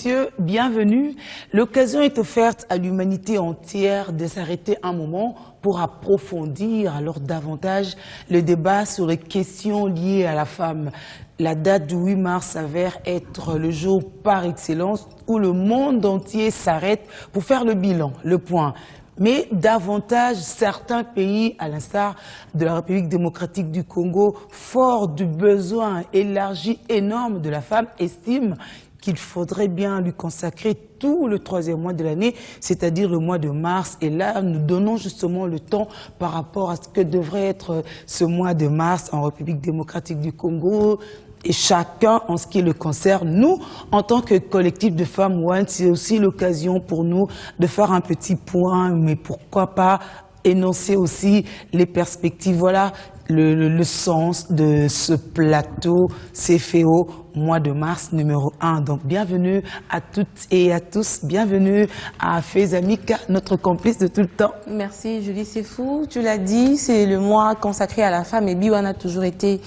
Messieurs, bienvenue. L'occasion est offerte à l'humanité entière de s'arrêter un moment pour approfondir alors davantage le débat sur les questions liées à la femme. La date du 8 mars s'avère être le jour par excellence où le monde entier s'arrête pour faire le bilan, le point. Mais davantage, certains pays, à l'instar de la République démocratique du Congo, forts du besoin élargi énorme de la femme, estiment qu'il faudrait bien lui consacrer tout le troisième mois de l'année, c'est-à-dire le mois de mars. Et là, nous donnons justement le temps par rapport à ce que devrait être ce mois de mars en République démocratique du Congo. Et chacun, en ce qui le concerne, nous, en tant que collectif de femmes One, c'est aussi l'occasion pour nous de faire un petit point, mais pourquoi pas énoncer aussi les perspectives. Voilà le sens de ce plateau CFO mois de mars numéro 1. Donc bienvenue à toutes et à tous, bienvenue à Fezamika, notre complice de tout le temps. Merci Julie, c'est fou, tu l'as dit, c'est le mois consacré à la femme et Biwan a toujours été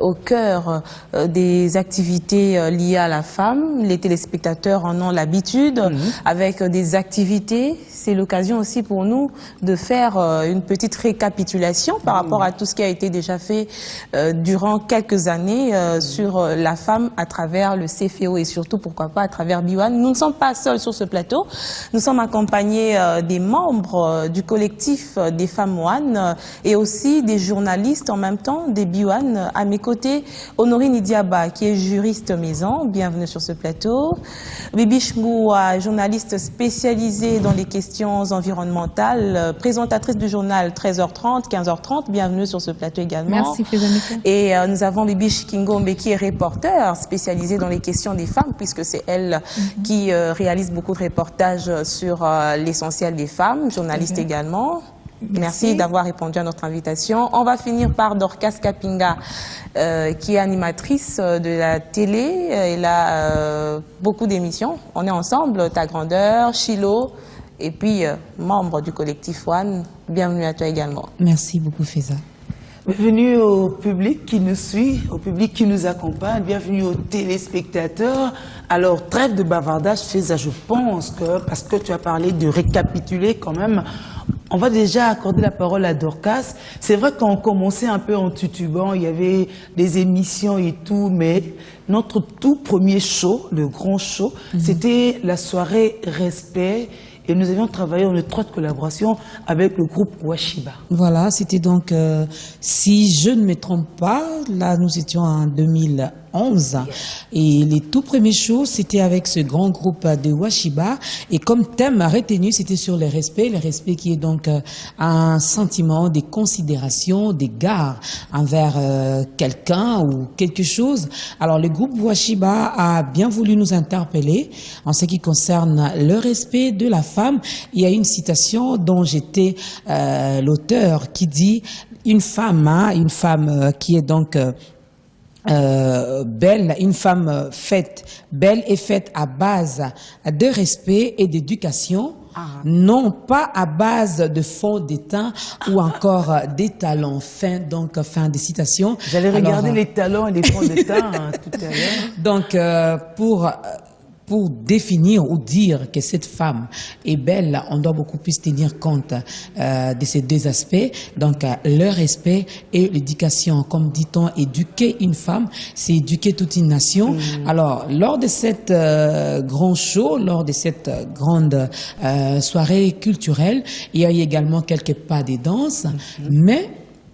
au cœur des activités liées à la femme. Les téléspectateurs en ont l'habitude avec des activités. C'est l'occasion aussi pour nous de faire une petite récapitulation par rapport à tout ce qui a été déjà fait durant quelques années sur la femme à travers le CFO et surtout, pourquoi pas, à travers Biwan. Nous ne sommes pas seuls sur ce plateau. Nous sommes accompagnés des membres du collectif des femmes One et aussi des journalistes en même temps, des Biwan. À mes côtés, Honorine Diaba, qui est juriste maison. Bienvenue sur ce plateau. Bibi Chmoua, journaliste spécialisée dans les questions environnementales, présentatrice du journal 13h30, 15h30. Bienvenue sur ce plateau également. Merci, Fezamika. Et nous avons Bibi Chikingombe, qui est reporter spécialisée dans les questions des femmes, puisque c'est elle qui réalise beaucoup de reportages sur l'essentiel des femmes, journaliste également. Merci d'avoir répondu à notre invitation. On va finir par Dorcas Kapinga, qui est animatrice de la télé. Elle a beaucoup d'émissions. On est ensemble, Ta Grandeur, Chilo, et puis membre du collectif One. Bienvenue à toi également. Merci beaucoup, Feza. Bienvenue au public qui nous suit, au public qui nous accompagne, bienvenue aux téléspectateurs. Alors, trêve de bavardage, Feza, je pense que, parce que tu as parlé de récapituler quand même, on va déjà accorder la parole à Dorcas. C'est vrai qu'on commençait un peu en tutubant, il y avait des émissions et tout, mais notre tout premier show, le grand show, c'était la soirée Respect. Et nous avions travaillé en étroite collaboration avec le groupe Washiba. Voilà, c'était donc, si je ne me trompe pas, là nous étions en 2011. Et les tout premiers shows, c'était avec ce grand groupe de Washiba. Et comme thème retenu, c'était sur le respect qui est donc un sentiment, des considérations, des gares envers quelqu'un ou quelque chose. Alors le groupe Washiba a bien voulu nous interpeller en ce qui concerne le respect de la femme. Il y a une citation dont j'étais l'auteur qui dit une femme qui est donc belle, une femme faite, belle et faite à base de respect et d'éducation, non pas à base de fond d'étain ou encore des talons. Fin de citation. J'allais regarder les talons et les fonds d'étain tout à l'heure. Donc, pour définir ou dire que cette femme est belle, on doit beaucoup plus tenir compte de ces deux aspects. Donc, le respect et l'éducation. Comme dit-on, éduquer une femme, c'est éduquer toute une nation. Alors, lors de cette grand show, lors de cette grande soirée culturelle, il y a eu également quelques pas de danse, mais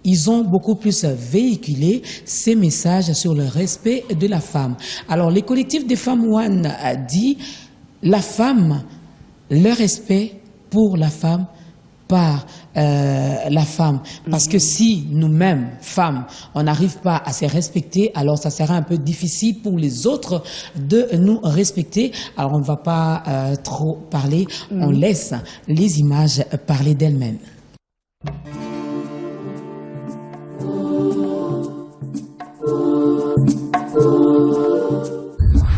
ils ont beaucoup plus véhiculé ces messages sur le respect de la femme. Alors, le collectif des femmes One a dit la femme, le respect pour la femme par la femme. Parce que si nous-mêmes, femmes, on n'arrive pas à se respecter, alors ça sera un peu difficile pour les autres de nous respecter. Alors, on ne va pas trop parler, on laisse les images parler d'elles-mêmes.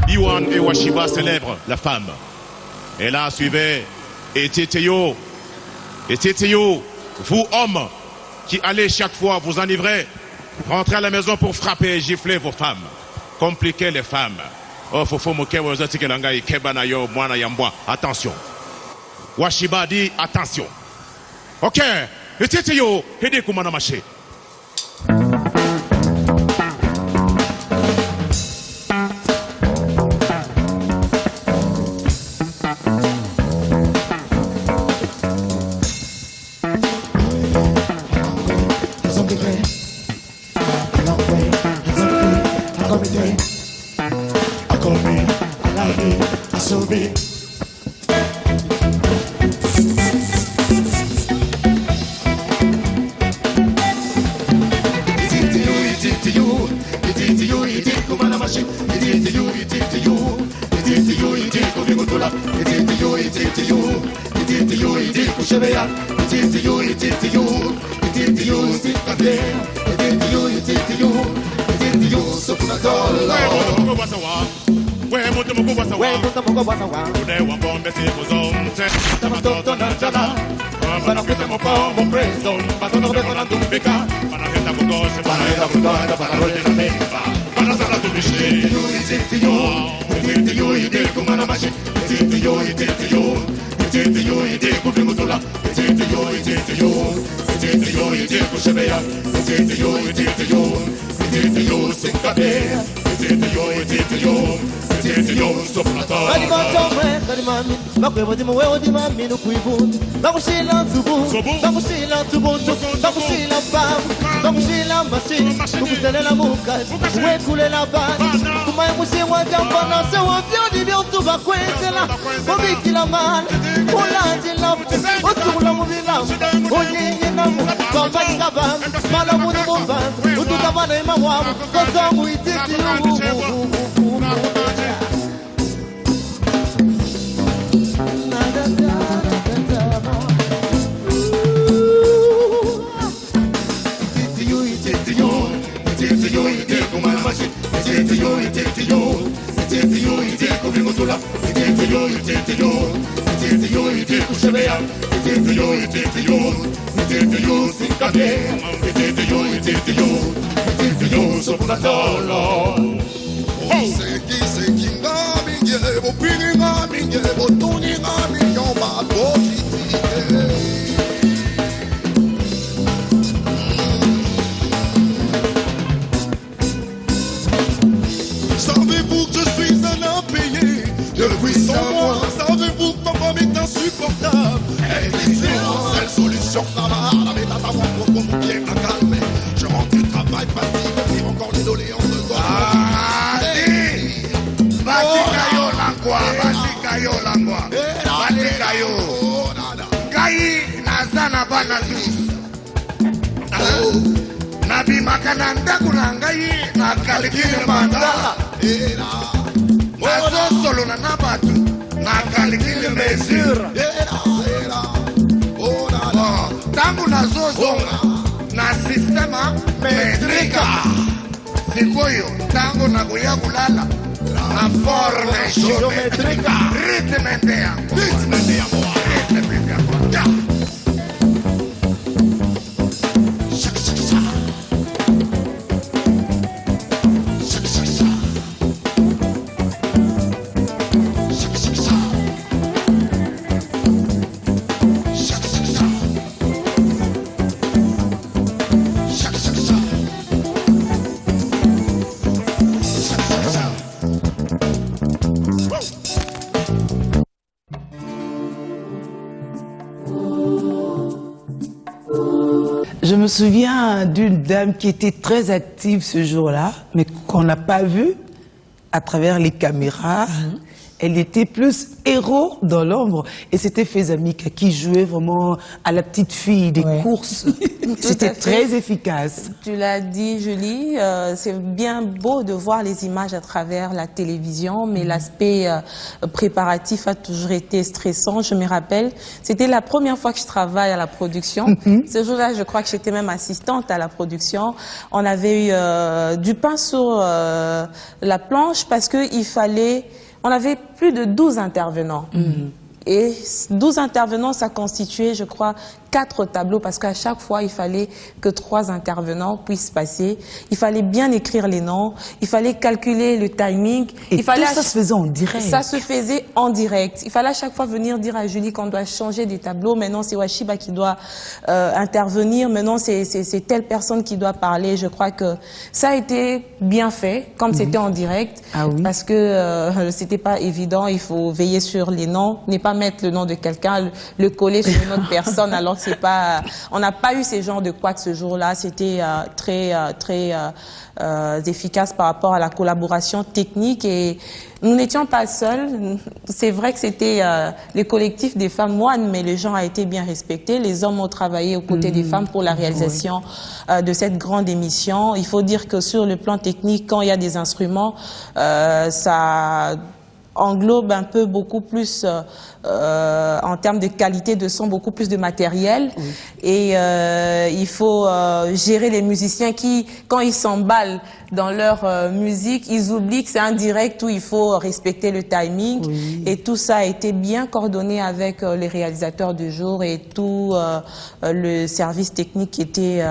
Biwan et Washiba célèbrent la femme. Et là, suivez Eteteyo. Eteteyo, vous hommes qui allez chaque fois vous enivrer, rentrer à la maison pour frapper et gifler vos femmes, compliquer les femmes. Oh, fofo mokewe ozati kelangai keba na yo mwana yambwa. Attention. Washiba dit attention. Ok. Etete yo. Hede kumana maché. Savez-vous que je suis un impayé depuis 100 mois? Savez-vous que ma femme est insupportable? Elle est seule solution, ça va. La méthode à moi pour mon pied à calmer. Je rentre du travail fatigué, puis encore les doléances de quoi. Batikayo langwa, batikayo langwa, batikayo. Kai nazana bana tu. Nabi makananda kunangai na kalikile mandala. Nazo solo na nabatu na kalikile mesure. Tangu nazo zonga na sistema metrika. Sikoyo tangu na kuya kulala na forme geometrika. Ritmendea. Ritmendea moa. Ritmendea moa. Je me souviens d'une dame qui était très active ce jour-là, mais qu'on n'a pas vue à travers les caméras. Elle était plus héros dans l'ombre. Et c'était Fezamika qui jouait vraiment à la petite fille des courses. C'était très efficace. Tu l'as dit, Julie, c'est bien beau de voir les images à travers la télévision, mais l'aspect préparatif a toujours été stressant. Je me rappelle, c'était la première fois que je travaille à la production. Ce jour-là, je crois que j'étais même assistante à la production. On avait eu du pain sur la planche parce qu'il fallait... On avait plus de 12 intervenants. Et 12 intervenants, ça constituait, je crois, 4 tableaux parce qu'à chaque fois, il fallait que 3 intervenants puissent passer. Il fallait bien écrire les noms. Il fallait calculer le timing. Et tout ça se faisait en direct. Ça se faisait en direct. Il fallait à chaque fois venir dire à Julie qu'on doit changer des tableaux. Maintenant, c'est Washiba qui doit intervenir. Maintenant, c'est telle personne qui doit parler. Je crois que ça a été bien fait, comme c'était en direct. Ah oui. Parce que c'était pas évident. Il faut veiller sur les noms, ne pas mettre le nom de quelqu'un, le coller sur une autre personne. Alors c'est pas, on n'a pas eu ces genres de couacs ce jour-là. C'était très efficace par rapport à la collaboration technique et nous n'étions pas seuls. C'est vrai que c'était le collectif des femmes One, mais le genre a été bien respecté. Les hommes ont travaillé aux côtés des femmes pour la réalisation de cette grande émission. Il faut dire que sur le plan technique, quand il y a des instruments, ça englobe un peu beaucoup plus en termes de qualité de son, beaucoup plus de matériel. Et il faut gérer les musiciens qui, quand ils s'emballent dans leur musique, ils oublient que c'est un direct où il faut respecter le timing. Et tout ça a été bien coordonné avec les réalisateurs du jour et tout le service technique qui était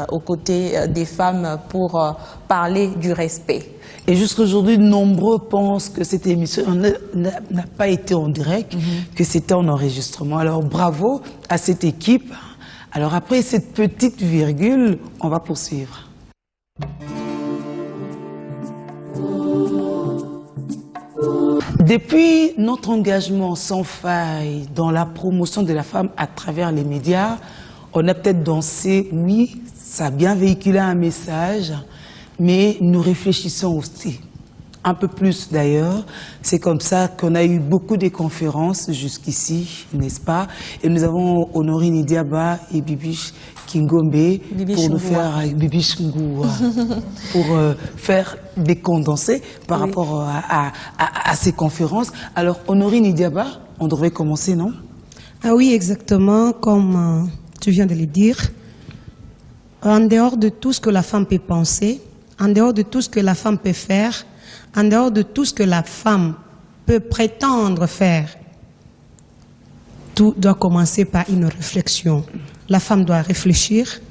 aux côtés des femmes pour parler du respect. Et jusqu'aujourd'hui, nombreux pensent que cette émission n'a pas été en direct, que c'était en enregistrement. Alors bravo à cette équipe. Alors après cette petite virgule, on va poursuivre. Depuis notre engagement sans faille dans la promotion de la femme à travers les médias, on a peut-être dansé, oui, ça a bien véhiculé un message, mais nous réfléchissons aussi, un peu plus d'ailleurs. C'est comme ça qu'on a eu beaucoup de conférences jusqu'ici, n'est-ce pas? Et nous avons Honorine Diaba et Bibiche Kingombe pour nous faire Bibiche Ngouwa, pour faire des condensés par rapport à ces conférences. Alors Honorine Diaba, on devrait commencer, non? Ah oui, exactement, comme tu viens de le dire. En dehors de tout ce que la femme peut penser, en dehors de tout ce que la femme peut faire, en dehors de tout ce que la femme peut prétendre faire, tout doit commencer par une réflexion. La femme doit réfléchir,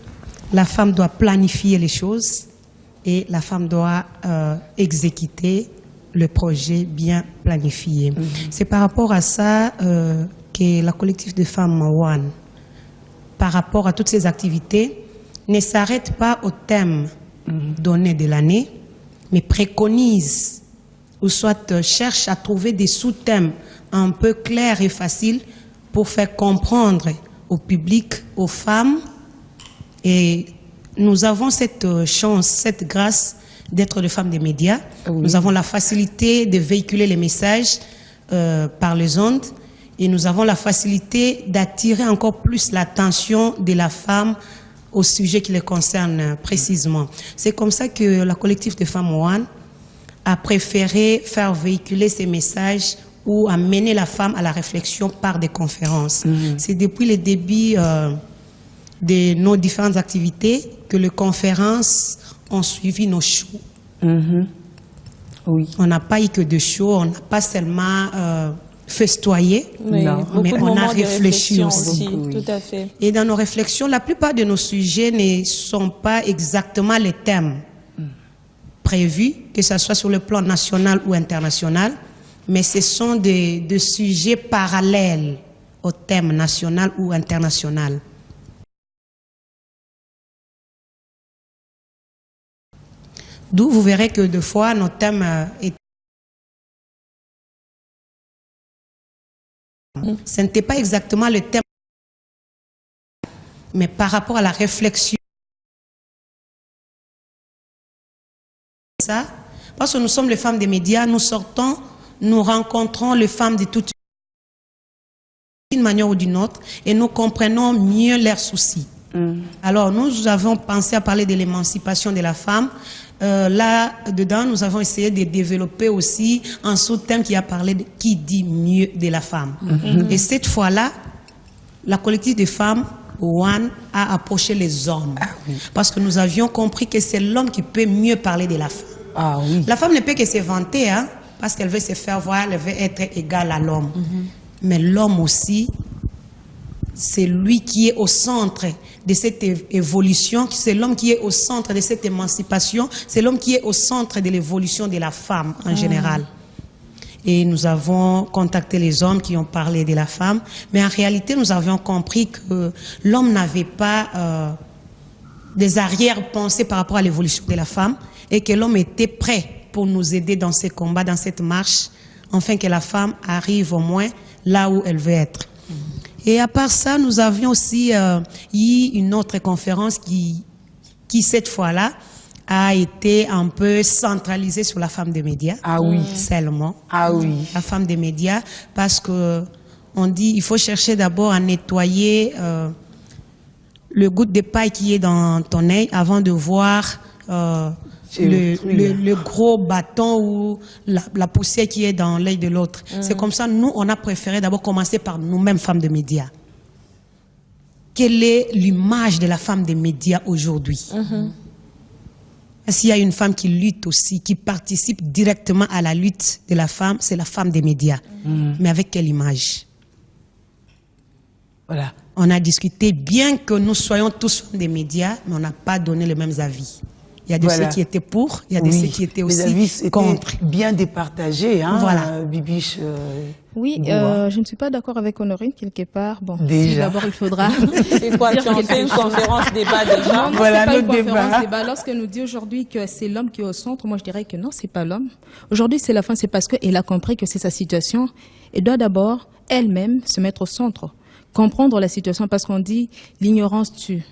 la femme doit planifier les choses et la femme doit exécuter le projet bien planifié. C'est par rapport à ça que la collectif de femmes One, par rapport à toutes ces activités, ne s'arrête pas au thème donné de l'année, mais préconise ou soit cherche à trouver des sous-thèmes un peu clairs et faciles pour faire comprendre au public, aux femmes. Et nous avons cette chance, cette grâce d'être des femmes des médias. Nous avons la facilité de véhiculer les messages par les ondes et nous avons la facilité d'attirer encore plus l'attention de la femme au sujet qui les concerne précisément. C'est comme ça que la collectif de femmes One a préféré faire véhiculer ces messages ou amener la femme à la réflexion par des conférences. C'est depuis le début de nos différentes activités que les conférences ont suivi nos shows. Oui. On n'a pas eu que de shows, on n'a pas seulement festoyé, mais on a réfléchi aussi. Tout à fait. Et dans nos réflexions, la plupart de nos sujets ne sont pas exactement les thèmes prévus, que ce soit sur le plan national ou international, mais ce sont des sujets parallèles au thème national ou international. D'où vous verrez que des fois, nos thèmes ce n'était pas exactement le thème, mais par rapport à la réflexion. Ça, parce que nous sommes les femmes des médias, nous sortons, nous rencontrons les femmes de toute une manière ou d'une autre et nous comprenons mieux leurs soucis. Alors nous avons pensé à parler de l'émancipation de la femme. Là-dedans, nous avons essayé de développer aussi un sous-thème qui a parlé de qui dit mieux de la femme. Et cette fois-là, la collective des femmes One a approché les hommes. Parce que nous avions compris que c'est l'homme qui peut mieux parler de la femme. La femme ne peut que se vanter, hein, parce qu'elle veut se faire voir, elle veut être égale à l'homme. Mais l'homme aussi c'est lui qui est au centre de cette évolution, c'est l'homme qui est au centre de cette émancipation, c'est l'homme qui est au centre de l'évolution de la femme en général. Et nous avons contacté les hommes qui ont parlé de la femme, mais en réalité, nous avions compris que l'homme n'avait pas des arrière-pensées par rapport à l'évolution de la femme et que l'homme était prêt pour nous aider dans ces combats, dans cette marche, afin que la femme arrive au moins là où elle veut être. Et à part ça, nous avions aussi eu une autre conférence qui cette fois-là, a été un peu centralisée sur la femme des médias. Ah oui. Seulement. Ah oui. La femme des médias, parce que on dit il faut chercher d'abord à nettoyer le goutte de paille qui est dans ton œil avant de voir le gros bâton ou la poussière qui est dans l'œil de l'autre. C'est comme ça, nous, on a préféré d'abord commencer par nous-mêmes, femmes de médias. Quelle est l'image de la femme des médias aujourd'hui? S'il y a une femme qui lutte aussi, qui participe directement à la lutte de la femme, c'est la femme des médias. Mais avec quelle image? Voilà. On a discuté, bien que nous soyons tous des médias, mais on n'a pas donné les mêmes avis. Il y a de ceux qui étaient pour, il y a de ceux qui étaient aussi contre. Bien départagés, hein, voilà. Bibiche. Oui, je ne suis pas d'accord avec Honorine quelque part. Bon, déjà. D'abord, il faudra. C'est quoi, tu en fais une conférence débat déjà? Non, voilà c'est pas notre une conférence débat. débat. Lorsqu'elle nous dit aujourd'hui que c'est l'homme qui est au centre, moi je dirais que non, c'est pas l'homme. Aujourd'hui, c'est la femme, c'est parce qu'elle a compris que c'est sa situation. Elle doit d'abord elle-même se mettre au centre, comprendre la situation, parce qu'on dit l'ignorance tue.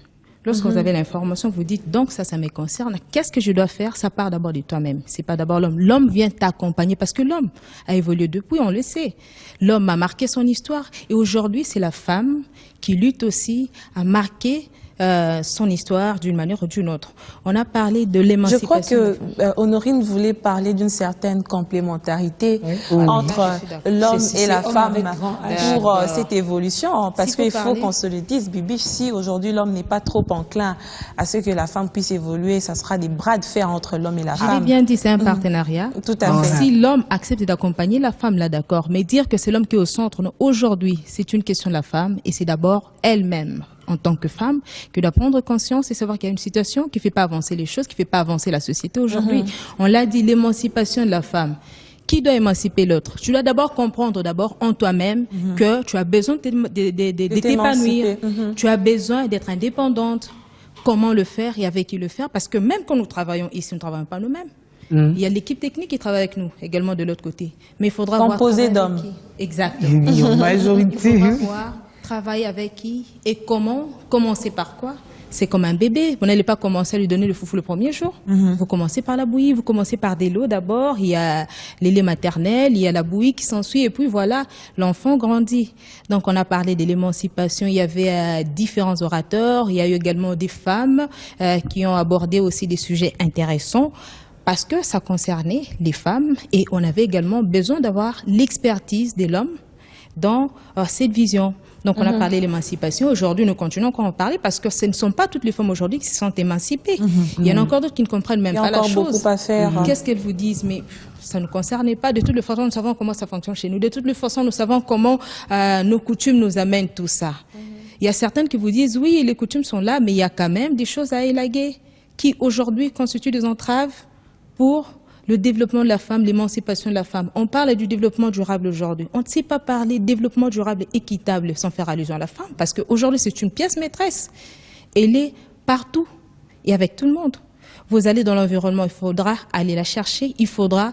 Lorsque vous avez l'information, vous dites donc ça me concerne. Qu'est-ce que je dois faire? Ça part d'abord de toi-même. C'est pas d'abord l'homme. L'homme vient t'accompagner parce que l'homme a évolué depuis, on le sait. L'homme a marqué son histoire et aujourd'hui c'est la femme qui lutte aussi à marquer son histoire d'une manière ou d'une autre. On a parlé de l'émancipation. Je crois que Honorine voulait parler d'une certaine complémentarité entre l'homme et la femme pour cette évolution, parce qu'il faut qu'on se le dise, Bibi, si aujourd'hui l'homme n'est pas trop enclin à ce que la femme puisse évoluer, ça sera des bras de fer entre l'homme et la femme. J'ai bien dit, c'est un partenariat. Tout à fait. Si l'homme accepte d'accompagner la femme, là d'accord, mais dire que c'est l'homme qui est au centre, non, aujourd'hui, c'est une question de la femme et c'est d'abord elle-même, en tant que femme, que doit prendre conscience et savoir qu'il y a une situation qui ne fait pas avancer les choses, qui ne fait pas avancer la société aujourd'hui. On l'a dit, l'émancipation de la femme. Qui doit émanciper l'autre? Tu dois d'abord comprendre d'abord en toi-même que tu as besoin de t'épanouir. Tu as besoin d'être indépendante. Comment le faire et avec qui le faire? Parce que même quand nous travaillons ici, nous ne travaillons pas nous-mêmes. Il y a l'équipe technique qui travaille avec nous, également de l'autre côté. Mais il faudra composé d'hommes. Exactement. En majorité. Il faudra voir travailler avec qui et comment, commencer par quoi? C'est comme un bébé. Vous n'allez pas commencer à lui donner le foufou le premier jour. Vous commencez par la bouillie, vous commencez par des lots d'abord. Il y a les laits maternels, il y a la bouillie qui s'ensuit et puis voilà, l'enfant grandit. Donc on a parlé de l'émancipation. Il y avait différents orateurs. Il y a eu également des femmes qui ont abordé aussi des sujets intéressants, parce que ça concernait les femmes et on avait également besoin d'avoir l'expertise de l'homme dans cette vision. Donc on a parlé de l'émancipation. Aujourd'hui, nous continuons encore à en parler parce que ce ne sont pas toutes les femmes aujourd'hui qui se sont émancipées. Il y en a encore d'autres qui ne comprennent même pas la chose. Il y a encore beaucoup à faire. Qu'est-ce qu'elles vous disent? Mais ça ne nous concerne pas. De toutes les façons, nous savons comment ça fonctionne chez nous. De toutes les façons, nous savons comment nos coutumes nous amènent tout ça. Il y a certaines qui vous disent, oui, les coutumes sont là, mais il y a quand même des choses à élaguer qui aujourd'hui constituent des entraves pour le développement de la femme, l'émancipation de la femme. On parle du développement durable aujourd'hui. On ne sait pas parler de développement durable et équitable sans faire allusion à la femme, parce qu'aujourd'hui, c'est une pièce maîtresse. Elle est partout et avec tout le monde. Vous allez dans l'environnement, il faudra aller la chercher, il faudra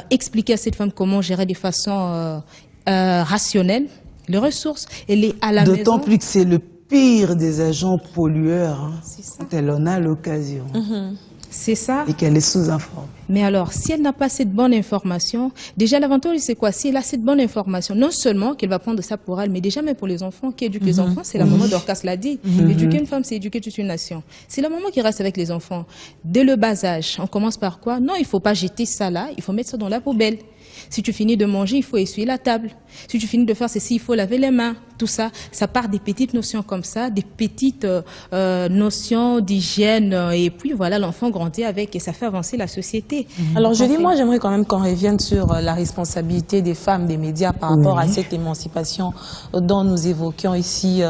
expliquer à cette femme comment gérer de façon rationnelle les ressources. Elle est à la maison. D'autant plus que c'est le pire des agents pollueurs, hein, quand elle en a l'occasion. C'est ça. Et qu'elle est sous-informée. Mais alors, si elle n'a pas cette bonne information, déjà l'avantage c'est quoi? Si elle a cette bonne information, non seulement qu'elle va prendre ça pour elle, mais déjà même pour les enfants, qui éduquent les enfants, c'est la maman Dorcas l'a dit. Éduquer une femme, c'est éduquer toute une nation. C'est la maman qui reste avec les enfants. Dès le bas âge, on commence par quoi? Non, il ne faut pas jeter ça là, il faut mettre ça dans la poubelle. Si tu finis de manger, il faut essuyer la table. Si tu finis de faire ceci, il faut laver les mains. Tout ça, ça part des petites notions comme ça, des petites notions d'hygiène. Et puis voilà, l'enfant grandit avec et ça fait avancer la société. Alors je dis, moi j'aimerais quand même qu'on revienne sur la responsabilité des femmes, des médias par rapport à cette émancipation dont nous évoquions ici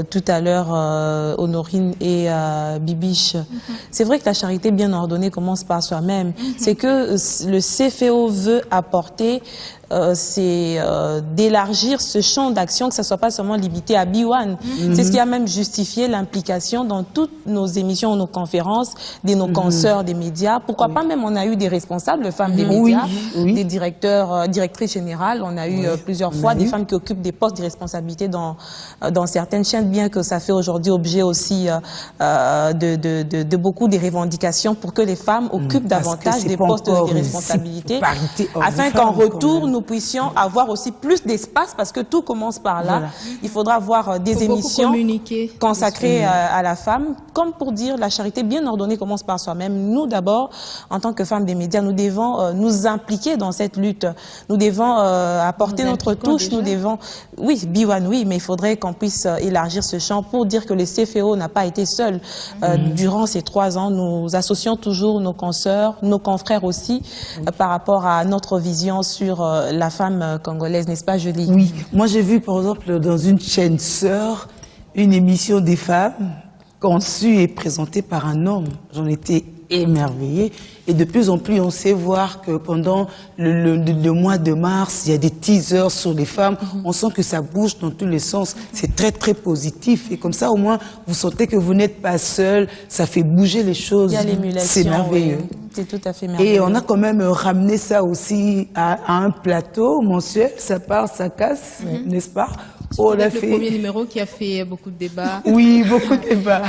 tout à l'heure, Honorine et Bibiche. C'est vrai que la charité bien ordonnée commence par soi-même. C'est que le CFO veut apporter c'est d'élargir ce champ d'action, que ça soit pas seulement limité à B1. C'est ce qui a même justifié l'implication dans toutes nos émissions, nos conférences, de nos consoeurs des médias. Pourquoi pas même on a eu des responsables, femmes des médias, des directeurs, directrices générales. On a eu plusieurs fois des femmes qui occupent des postes de responsabilité dans certaines chaînes, bien que ça fait aujourd'hui objet aussi de beaucoup des revendications pour que les femmes occupent davantage des postes de responsabilité, afin qu'en retour nous puissions avoir aussi plus d'espace, parce que tout commence par là. Voilà. Il faudra avoir des émissions consacrées à la femme, comme pour dire la charité bien ordonnée commence par soi-même. Nous d'abord, en tant que femmes des médias, nous devons nous impliquer dans cette lutte. Nous devons apporter notre touche. Déjà. Nous devons, oui, B1, oui, mais il faudrait qu'on puisse élargir ce champ pour dire que le CFO n'a pas été seul. Durant ces 3 ans, nous associons toujours nos consoeurs, nos confrères aussi, par rapport à notre vision sur la femme congolaise, n'est-ce pas, Julie? Oui, moi j'ai vu par exemple dans une chaîne sœur une émission des femmes conçue et présentée par un homme. J'en étais émerveillée. Et de plus en plus, on sait voir que pendant le mois de mars, il y a des teasers sur les femmes. On sent que ça bouge dans tous les sens. C'est très, très positif. Et comme ça, au moins, vous sentez que vous n'êtes pas seul. Ça fait bouger les choses. Il y a l'émulation. C'est merveilleux. Oui. C'est tout à fait merveilleux. Et on a quand même ramené ça aussi à un plateau mensuel. Ça part, ça casse, n'est-ce pas? On a fait le premier numéro qui a fait beaucoup de débats. Oui, beaucoup de débats.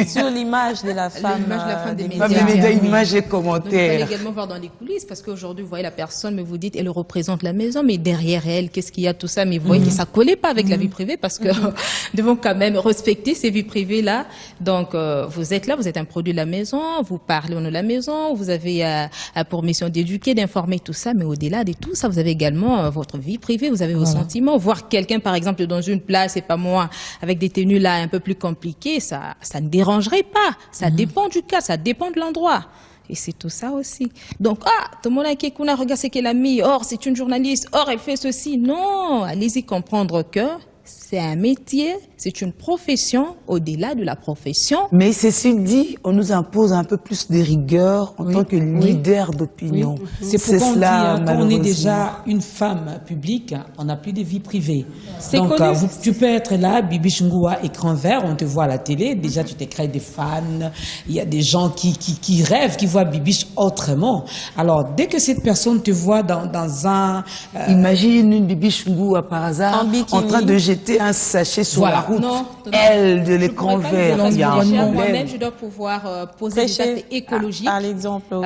Sur l'image de la femme. L'image de la femme des médias. Médias, image et commentaires. Il faut également voir dans les coulisses, parce qu'aujourd'hui, vous voyez la personne, mais vous dites, elle représente la maison, mais derrière elle, qu'est-ce qu'il y a, tout ça, mais vous voyez que ça collait pas avec la vie privée, parce que nous devons quand même respecter ces vies privées-là. Donc, vous êtes là, vous êtes un produit de la maison, vous parlez au nom de la maison, vous avez pour mission d'éduquer, d'informer, tout ça, mais au-delà de tout ça, vous avez également votre vie privée, vous avez vos sentiments. Voir quelqu'un, par exemple, dans une place, et pas moi, avec des tenues là un peu plus compliquées, ça ne dérangerait pas. Ça dépend du cas, ça dépend de l'endroit. Et c'est tout ça aussi. Donc, tout le monde a qui regarde ce qu'elle a mis. Or, c'est une journaliste. Or, elle fait ceci. Non, allez-y comprendre que c'est un métier, c'est une profession au-delà de la profession. Mais ceci dit, on nous impose un peu plus de rigueur en tant que leader d'opinion. C'est pourquoi on dit, quand on est déjà une femme publique, on n'a plus de vie privée. Donc, tu peux être là, Bibi Chungua, écran vert, on te voit à la télé, déjà tu t'es créé des fans, il y a des gens qui rêvent, qui voient Bibiche autrement. Alors, dès que cette personne te voit dans un... Imagine une Bibi Chungua par hasard, en train de jeter un sachet sur la route. Non, elle de l'écran vert. Moi-même, je dois pouvoir poser des actes écologiques. Par exemple,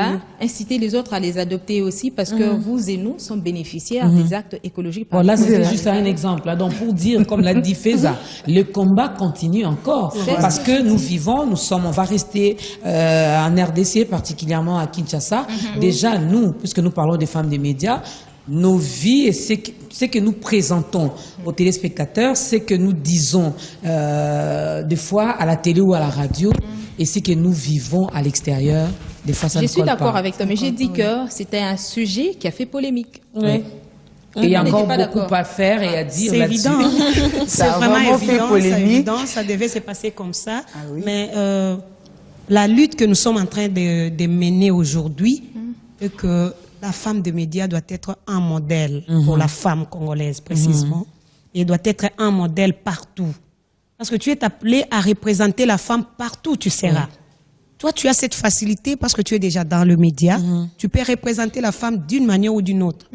inciter les autres à les adopter aussi, parce que vous et nous sommes bénéficiaires des actes écologiques. Là, c'était juste un exemple. Donc, pour dire, comme l'a dit Feza, le combat continue encore. Parce que nous vivons, on va rester en RDC, particulièrement à Kinshasa. Déjà, nous, puisque nous parlons des femmes des médias, nos vies et ce que nous présentons aux téléspectateurs, ce que nous disons des fois à la télé ou à la radio et ce que nous vivons à l'extérieur, des fois ça ne colle pas. Je suis d'accord avec toi, mais j'ai dit que c'était un sujet qui a fait polémique. Oui. Et il y a encore beaucoup à faire et à dire là-dessus. C'est évident. C'est vraiment évident. Ça devait se passer comme ça. Mais la lutte que nous sommes en train de mener aujourd'hui, est que la femme de médias doit être un modèle pour la femme congolaise, précisément. Et doit être un modèle partout. Parce que tu es appelé à représenter la femme partout où tu seras. Toi, tu as cette facilité parce que tu es déjà dans le média. Tu peux représenter la femme d'une manière ou d'une autre.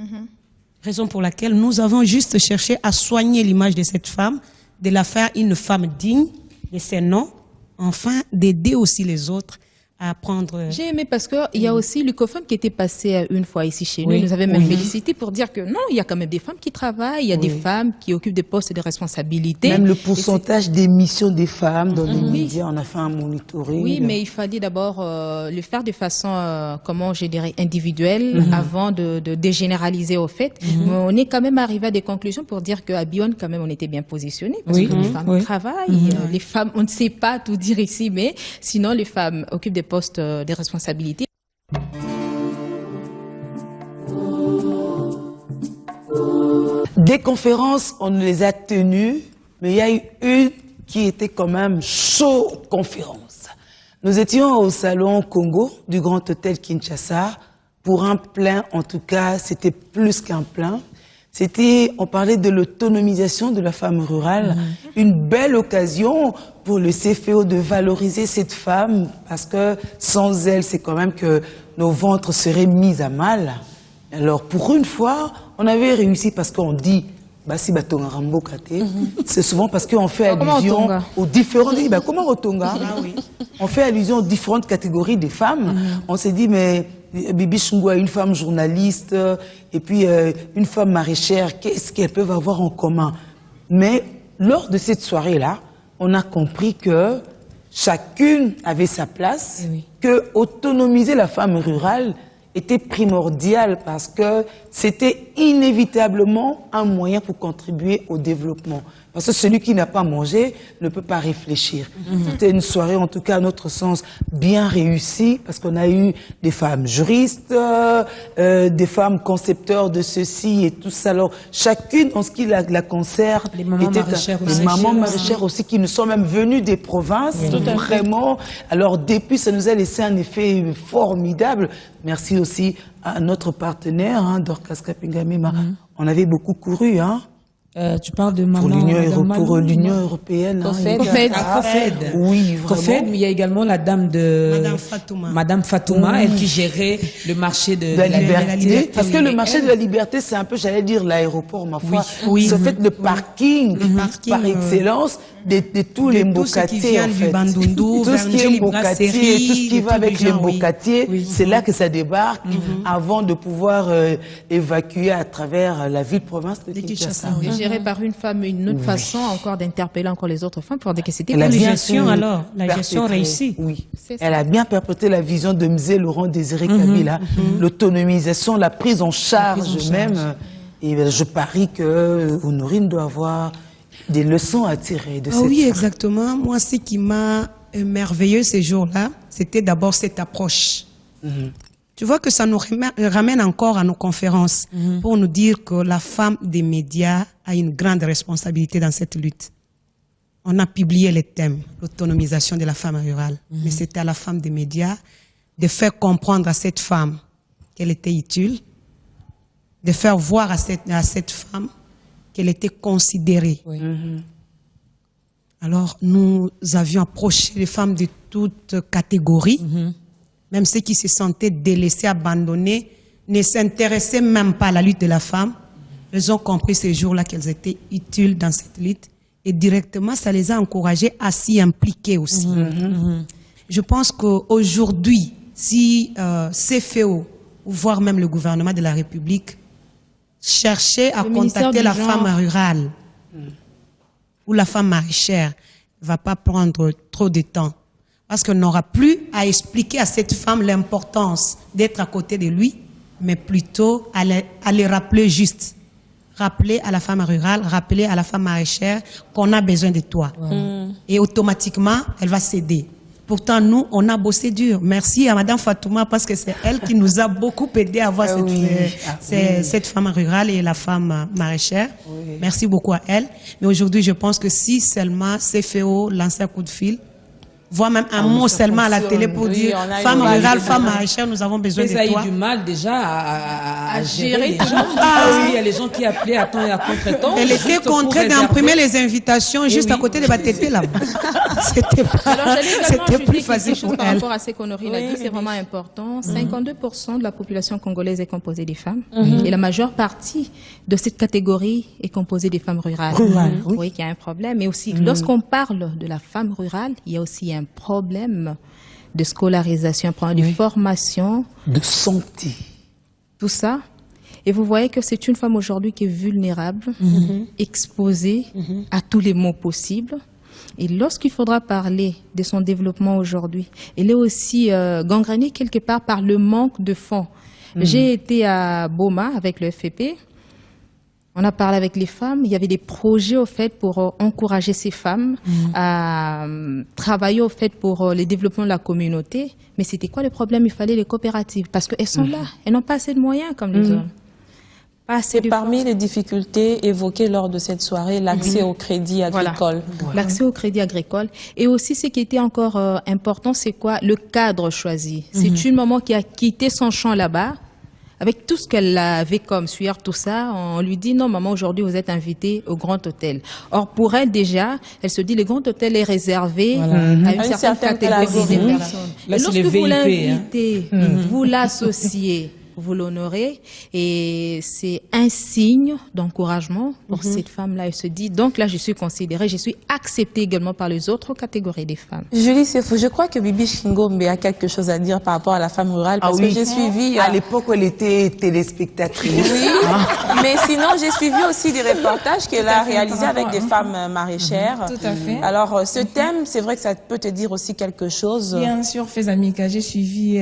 Raison pour laquelle nous avons juste cherché à soigner l'image de cette femme, de la faire une femme digne de ses noms, enfin d'aider aussi les autres à prendre. J'ai aimé parce qu'il y a aussi l'UCOFEM qui était passé une fois ici chez nous. Il nous avait même félicité pour dire que non, il y a quand même des femmes qui travaillent, il y a des femmes qui occupent des postes de responsabilité. Même le pourcentage d'émissions des femmes dans les médias, on a fait un monitoring. Oui, mais il fallait d'abord le faire de façon, comment je dirais, individuelle avant de dégénéraliser au fait. Mais on est quand même arrivé à des conclusions pour dire qu'à Bion, quand même, on était bien positionnés parce que les femmes travaillent. Les femmes, on ne sait pas tout dire ici, mais sinon, les femmes occupent des postes de responsabilité. Des conférences, on les a tenues, mais il y a eu une qui était quand même chaude conférence. Nous étions au salon Congo du Grand Hôtel Kinshasa pour un plein, en tout cas, c'était plus qu'un plein. On parlait de l'autonomisation de la femme rurale, une belle occasion pour le CFO de valoriser cette femme, parce que sans elle, c'est quand même que nos ventres seraient mis à mal. Alors, pour une fois, on avait réussi parce qu'on dit, si batonga rambo kate, c'est souvent parce qu'on fait allusion aux différentes... Comment au Tonga? On fait allusion aux différentes catégories des femmes. On s'est dit, mais Bibi Chungwa, une femme journaliste, et puis une femme maraîchère, qu'est-ce qu'elles peuvent avoir en commun? Mais lors de cette soirée-là, on a compris que chacune avait sa place, que autonomiser la femme rurale était primordial parce que c'était inévitablement un moyen pour contribuer au développement. Parce que celui qui n'a pas mangé ne peut pas réfléchir. C'était une soirée, en tout cas à notre sens, bien réussie, parce qu'on a eu des femmes juristes, des femmes concepteurs de ceci et tout ça. Alors, chacune, en ce qui la concerne, les mamans maraîchères aussi. Les mamans maraîchères aussi, qui nous sont même venues des provinces, vraiment. Alors, depuis, ça nous a laissé un effet formidable. Merci aussi à notre partenaire, Dorcas Kapingamima. On avait beaucoup couru, tu parles de maman pour l'Union européenne. COFED. Oui, vraiment. COFED, mais il y a également la dame de Madame Fatouma, elle qui gérait le marché de la liberté. Parce que le marché de la liberté, c'est un peu, j'allais dire, l'aéroport, ma foi. Ce fait de parking, par excellence, de tous les mbokatiers, en fait. Tout ce qui est mbokatier, tout ce qui va avec les mbokatiers, c'est là que ça débarque avant de pouvoir évacuer à travers la ville-province de Kinshasa. Géré par une femme, une autre façon encore d'interpeller encore les autres femmes pour dire que c'était la gestion alors, la gestion réussie. Oui, elle a bien perpétré la vision de Mzee Laurent Désiré Kabila, l'autonomisation, la prise en charge même. Et je parie que Honorine doit avoir des leçons à tirer de cette Oui, exactement. Moi, ce qui m'a émerveillé ces jours-là, c'était d'abord cette approche. Tu vois que ça nous ramène encore à nos conférences pour nous dire que la femme des médias a une grande responsabilité dans cette lutte. On a publié les thèmes, l'autonomisation de la femme rurale. Mais c'était à la femme des médias de faire comprendre à cette femme qu'elle était utile, de faire voir à cette femme qu'elle était considérée. Alors, nous avions approché les femmes de toutes catégories. Même ceux qui se sentaient délaissés, abandonnés, ne s'intéressaient même pas à la lutte de la femme. Elles ont compris ces jours-là qu'elles étaient utiles dans cette lutte. Et directement, ça les a encouragées à s'y impliquer aussi. Je pense qu'aujourd'hui, si CFO, ou voire même le gouvernement de la République, cherchait à contacter la femme rurale ou la femme maraîchère, ne va pas prendre trop de temps. Parce qu'on n'aura plus à expliquer à cette femme l'importance d'être à côté de lui, mais plutôt à les rappeler juste. Rappeler à la femme rurale, rappeler à la femme maraîchère qu'on a besoin de toi. Et automatiquement, elle va céder. Pourtant, nous, on a bossé dur. Merci à Madame Fatouma parce que c'est elle qui nous a beaucoup aidé à avoir cette femme rurale et la femme maraîchère. Merci beaucoup à elle. Mais aujourd'hui, je pense que si seulement CFO lançait un coup de fil, voire même un mot seulement à la télé pour dire femme rurale, femme maraîchère, nous avons besoin de toi. Ça a eu du mal déjà à gérer les gens. Il y a les gens qui appelaient à temps et à contre-temps. Elle était contrainte d'imprimer les invitations juste à côté de Batété là-bas. C'était plus facile pour elle. Par rapport à ce qu'Honorine a dit, c'est vraiment important. 52% de la population congolaise est composée des femmes. Et la majeure partie de cette catégorie est composée des femmes rurales. Oui, qu'il y a un problème. Mais aussi, lorsqu'on parle de la femme rurale, il y a aussi un problème de scolarisation, un programme de formation. De santé. Tout ça. Et vous voyez que c'est une femme aujourd'hui qui est vulnérable, exposée à tous les maux possibles. Et lorsqu'il faudra parler de son développement aujourd'hui, elle est aussi gangrénée quelque part par le manque de fonds. J'ai été à Boma avec le FPP. On a parlé avec les femmes. Il y avait des projets au fait pour encourager ces femmes à travailler au fait pour le développement de la communauté. Mais c'était quoi le problème? Il fallait les coopératives parce qu'elles sont là. Elles n'ont pas assez de moyens comme les hommes. Et parmi les difficultés évoquées lors de cette soirée, l'accès au crédit agricole. Voilà. L'accès au crédit agricole. Et aussi, ce qui était encore important, c'est quoi? Le cadre choisi. C'est une maman qui a quitté son champ là-bas, avec tout ce qu'elle avait comme sueur, tout ça. On lui dit, non, maman, aujourd'hui, vous êtes invitée au Grand Hôtel. Or, pour elle, déjà, elle se dit, le Grand Hôtel est réservé à une certaine catégorie de personnes. Là, et lorsque vous l'invitez, vous l'associez, vous l'honorez, et c'est un signe d'encouragement pour cette femme-là. Elle se dit, donc là, je suis considérée, je suis acceptée également par les autres catégories des femmes. Julie Sefou, je crois que Bibi Chingombe a quelque chose à dire par rapport à la femme rurale, parce que j'ai suivi... À l'époque où elle était téléspectatrice. Oui, mais sinon, j'ai suivi aussi des reportages qu'elle a réalisés avec des femmes maraîchères. Tout à fait. Alors, ce thème, c'est vrai que ça peut te dire aussi quelque chose. Bien sûr, Fezamika, j'ai suivi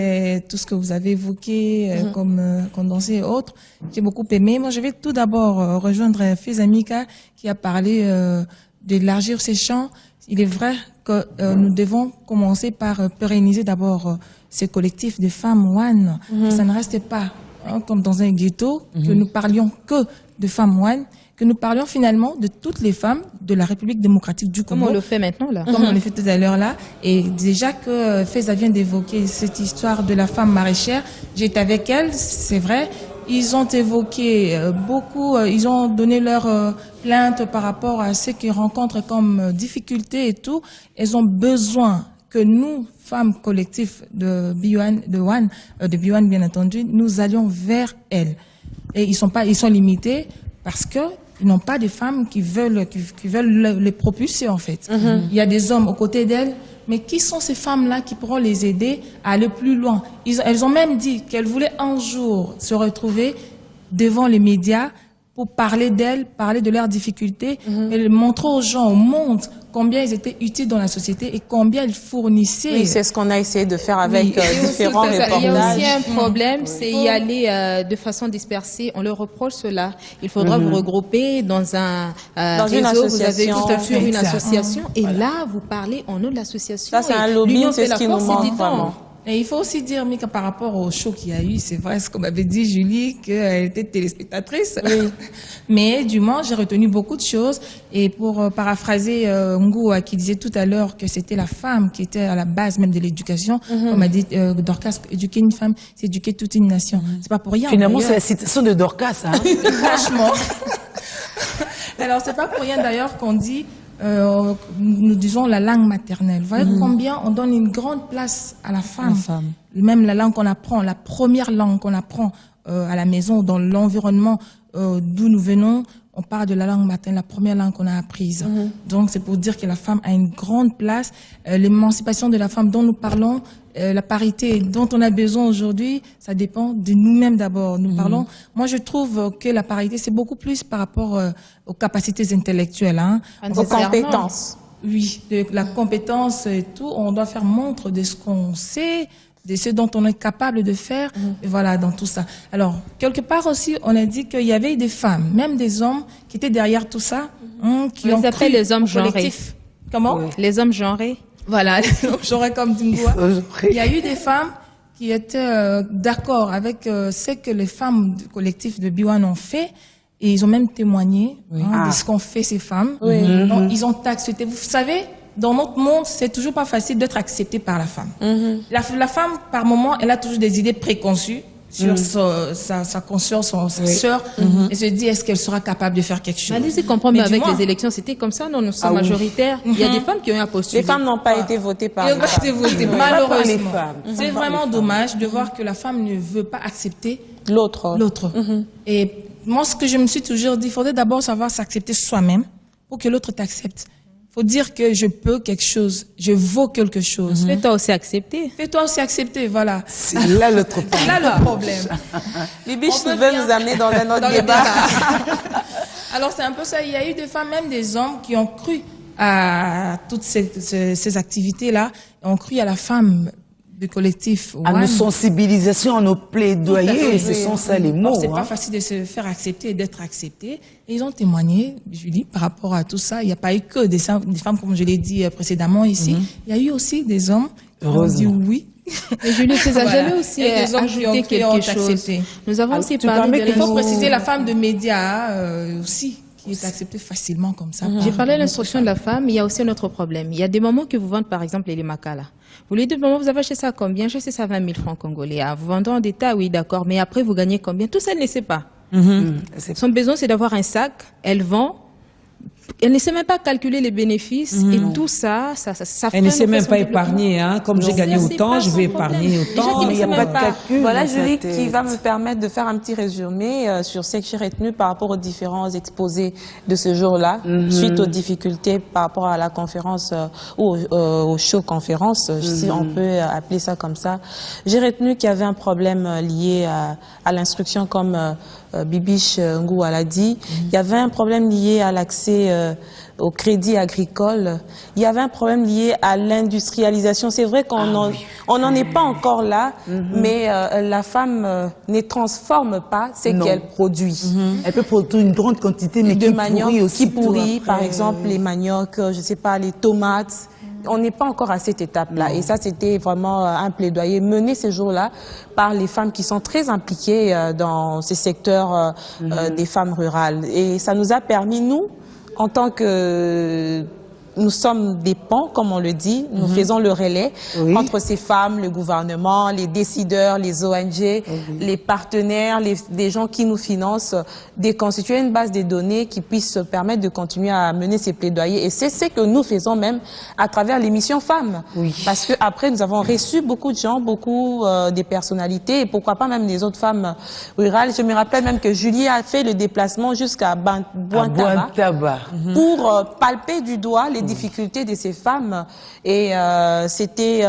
tout ce que vous avez évoqué, comme Condensé et autres. J'ai beaucoup aimé. Moi, je vais tout d'abord rejoindre Fezamika qui a parlé d'élargir ses champs. Il est vrai que nous devons commencer par pérenniser d'abord ces collectifs de femmes one. Ça ne reste pas comme dans un ghetto, que nous parlions que de femmes one, que nous parlions finalement de toutes les femmes de la République démocratique du Congo. Comme on le fait maintenant, là. Comme on le fait tout à l'heure, là. Et déjà que Feza vient d'évoquer cette histoire de la femme maraîchère, j'étais avec elle, c'est vrai. Ils ont évoqué beaucoup, ils ont donné leur plainte par rapport à ce qu'ils rencontrent comme difficultés et tout. Elles ont besoin que nous, femmes collectives de B1 bien entendu, nous allions vers elles. Et ils sont limités parce que ils n'ont pas de femmes qui veulent les propulser, en fait. Il y a des hommes aux côtés d'elles, mais qui sont ces femmes-là qui pourront les aider à aller plus loin? Elles ont même dit qu'elles voulaient un jour se retrouver devant les médias pour parler d'elles, parler de leurs difficultés, et montrer aux gens, au monde, combien ils étaient utiles dans la société et combien ils fournissaient. Oui, c'est ce qu'on a essayé de faire avec différents reportages. Il y a aussi un problème, c'est y aller de façon dispersée. On leur reproche cela. Il faudra vous regrouper dans un réseau. Vous avez tout à fait une association. Et là, vous parlez en nom de l'association. Ça, c'est un lobbying, c'est ce qui nous manque vraiment. Et il faut aussi dire, Mika, par rapport au show qu'il y a eu, c'est vrai ce qu'on m'avait dit, Julie, qu'elle était téléspectatrice. Oui. Mais du moins, j'ai retenu beaucoup de choses. Et pour paraphraser Ngou, qui disait tout à l'heure que c'était la femme qui était à la base même de l'éducation, on m'a dit, Dorcas, éduquer une femme, c'est éduquer toute une nation. C'est pas pour rien. Finalement, c'est la citation de Dorcas, hein. Franchement. Alors, c'est pas pour rien d'ailleurs qu'on dit, nous disons la langue maternelle. Vous voyez combien on donne une grande place à la femme. Même la langue qu'on apprend, la première langue qu'on apprend à la maison, dans l'environnement d'où nous venons, on parle de la langue maternelle, la première langue qu'on a apprise. Donc c'est pour dire que la femme a une grande place. L'émancipation de la femme dont nous parlons, la parité dont on a besoin aujourd'hui, ça dépend de nous-mêmes d'abord. Nous parlons. Moi, je trouve que la parité, c'est beaucoup plus par rapport aux capacités intellectuelles, hein, aux compétences. Oui, de la compétence et tout. On doit faire montre de ce qu'on sait, de ce dont on est capable de faire, et voilà, dans tout ça. Alors, quelque part aussi, on a dit qu'il y avait des femmes, même des hommes, qui étaient derrière tout ça, qui ont cru les hommes genrés. Comment? Oui. Les hommes genrés. Voilà, les hommes genrés comme Dingua. Il y a eu des femmes qui étaient d'accord avec ce que les femmes du collectif de B1 ont fait, et ils ont même témoigné de ce qu'ont fait ces femmes. Donc, ils ont accepté. Vous savez, dans notre monde, c'est toujours pas facile d'être accepté par la femme. La femme, par moment, elle a toujours des idées préconçues sur sa conscience, sa sœur, et se dit, est-ce qu'elle sera capable de faire quelque chose? Allez-y comprendre, mais avec les élections, c'était comme ça, non, nous sommes majoritaires. Il y a des femmes qui ont eu postulé. Les femmes n'ont pas été votées par les femmes. Malheureusement. C'est vraiment dommage de voir que la femme ne veut pas accepter l'autre. Et moi, ce que je me suis toujours dit, il faudrait d'abord savoir s'accepter soi-même pour que l'autre t'accepte. faut dire que je peux quelque chose, je vaux quelque chose. Fais-toi aussi accepter. Fais-toi aussi accepter, voilà. C'est là l'autre problème. C'est là le problème. Bibiche, tu veux nous amener dans un autre débat. Alors c'est un peu ça, il y a eu des femmes, même des hommes qui ont cru à toutes ces activités-là, ont cru à la femme du collectif À One. nos sensibilisations, à nos plaidoyers, ce sont ça les mots. C'est pas facile de se faire accepter et d'être accepté. Et ils ont témoigné, Julie, par rapport à tout ça. Il n'y a pas eu que des femmes, comme je l'ai dit précédemment ici. Il y a eu aussi des hommes qui ont dit oui. Et Julie César, j'allais aussi Et des hommes qui ont ajouter cru et ont quelque chose. accepté. Nous avons aussi tu parlé permets de qu'il Il faut Nous- préciser la femme de médias aussi, qui est acceptée facilement comme ça. J'ai parlé de l'instruction de la femme, il y a aussi un autre problème. Il y a des moments que vous vendez, par exemple, les makala. Vous lui dites, vous avez acheté ça à combien? J'ai acheté ça à 20 000 francs congolais. Ah, vous vendez en détail, oui, d'accord. Mais après, vous gagnez combien? Tout ça, elle ne sait pas. Son besoin, c'est d'avoir un sac. Elle vend. Elle ne sait même pas calculer les bénéfices. Et tout ça, ça Elle ne sait même son pas développement. épargner, hein. Comme j'ai gagné Ça, c'est autant, pas je son vais problème. épargner Les gens autant. qui ne Il n'y a savent pas même de calcul. Voilà, dans sa Julie, tête. qui va me permettre de faire un petit résumé sur ce que j'ai retenu par rapport aux différents exposés de ce jour-là, suite aux difficultés par rapport à la conférence ou au show conférence, si on peut appeler ça comme ça. J'ai retenu qu'il y avait un problème lié à l'instruction, comme Bibiche Ngou l'a dit. Il y avait un problème lié à l'accès au crédit agricole. Il y avait un problème lié à l'industrialisation. C'est vrai qu'on n'en est pas encore là, mais la femme ne transforme pas ce Non. qu'elle produit. Elle peut produire une grande quantité, mais De qui manioc pourrit aussi. qui pourrit, tout par après. exemple les maniocs, je sais pas, les tomates. On n'est pas encore à cette étape-là. Et ça, c'était vraiment un plaidoyer mené ces jours-là par les femmes qui sont très impliquées dans ces secteurs des femmes rurales. Et ça nous a permis, nous, en tant que... Nous sommes des ponts, comme on le dit. Nous faisons le relais entre ces femmes, le gouvernement, les décideurs, les ONG, les partenaires, des gens qui nous financent, de constituer une base de données qui puisse se permettre de continuer à mener ces plaidoyers. Et c'est ce que nous faisons même à travers l'émission Femmes. Parce que après, nous avons reçu beaucoup de gens, beaucoup des personnalités, et pourquoi pas même des autres femmes rurales. Je me rappelle même que Julie a fait le déplacement jusqu'à Bointaba pour palper du doigt les difficultés de ces femmes. Et c'était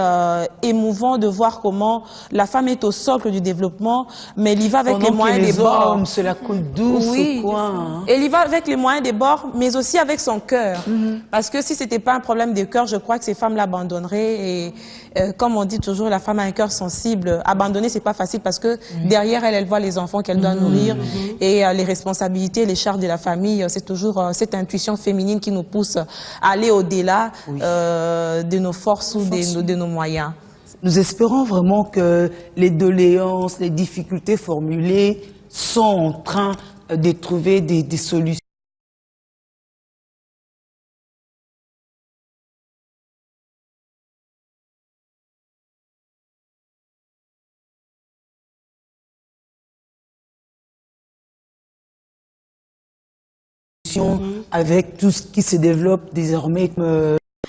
émouvant de voir comment la femme est au socle du développement, mais elle y va avec Pendant les que moyens des bords. hommes se la coule douce Oui. au coin. Hein. Elle y va avec les moyens des bords, mais aussi avec son cœur. Parce que si c'était pas un problème de cœur, je crois que ces femmes l'abandonneraient. Et comme on dit toujours, la femme a un cœur sensible. Abandonner, c'est pas facile parce que derrière elle, elle voit les enfants qu'elle doit nourrir. Et les responsabilités, les charges de la famille, c'est toujours cette intuition féminine qui nous pousse à aller au-delà de nos forces ou de nos moyens. Nous espérons vraiment que les doléances, les difficultés formulées sont en train de trouver des solutions. Avec tout ce qui se développe désormais.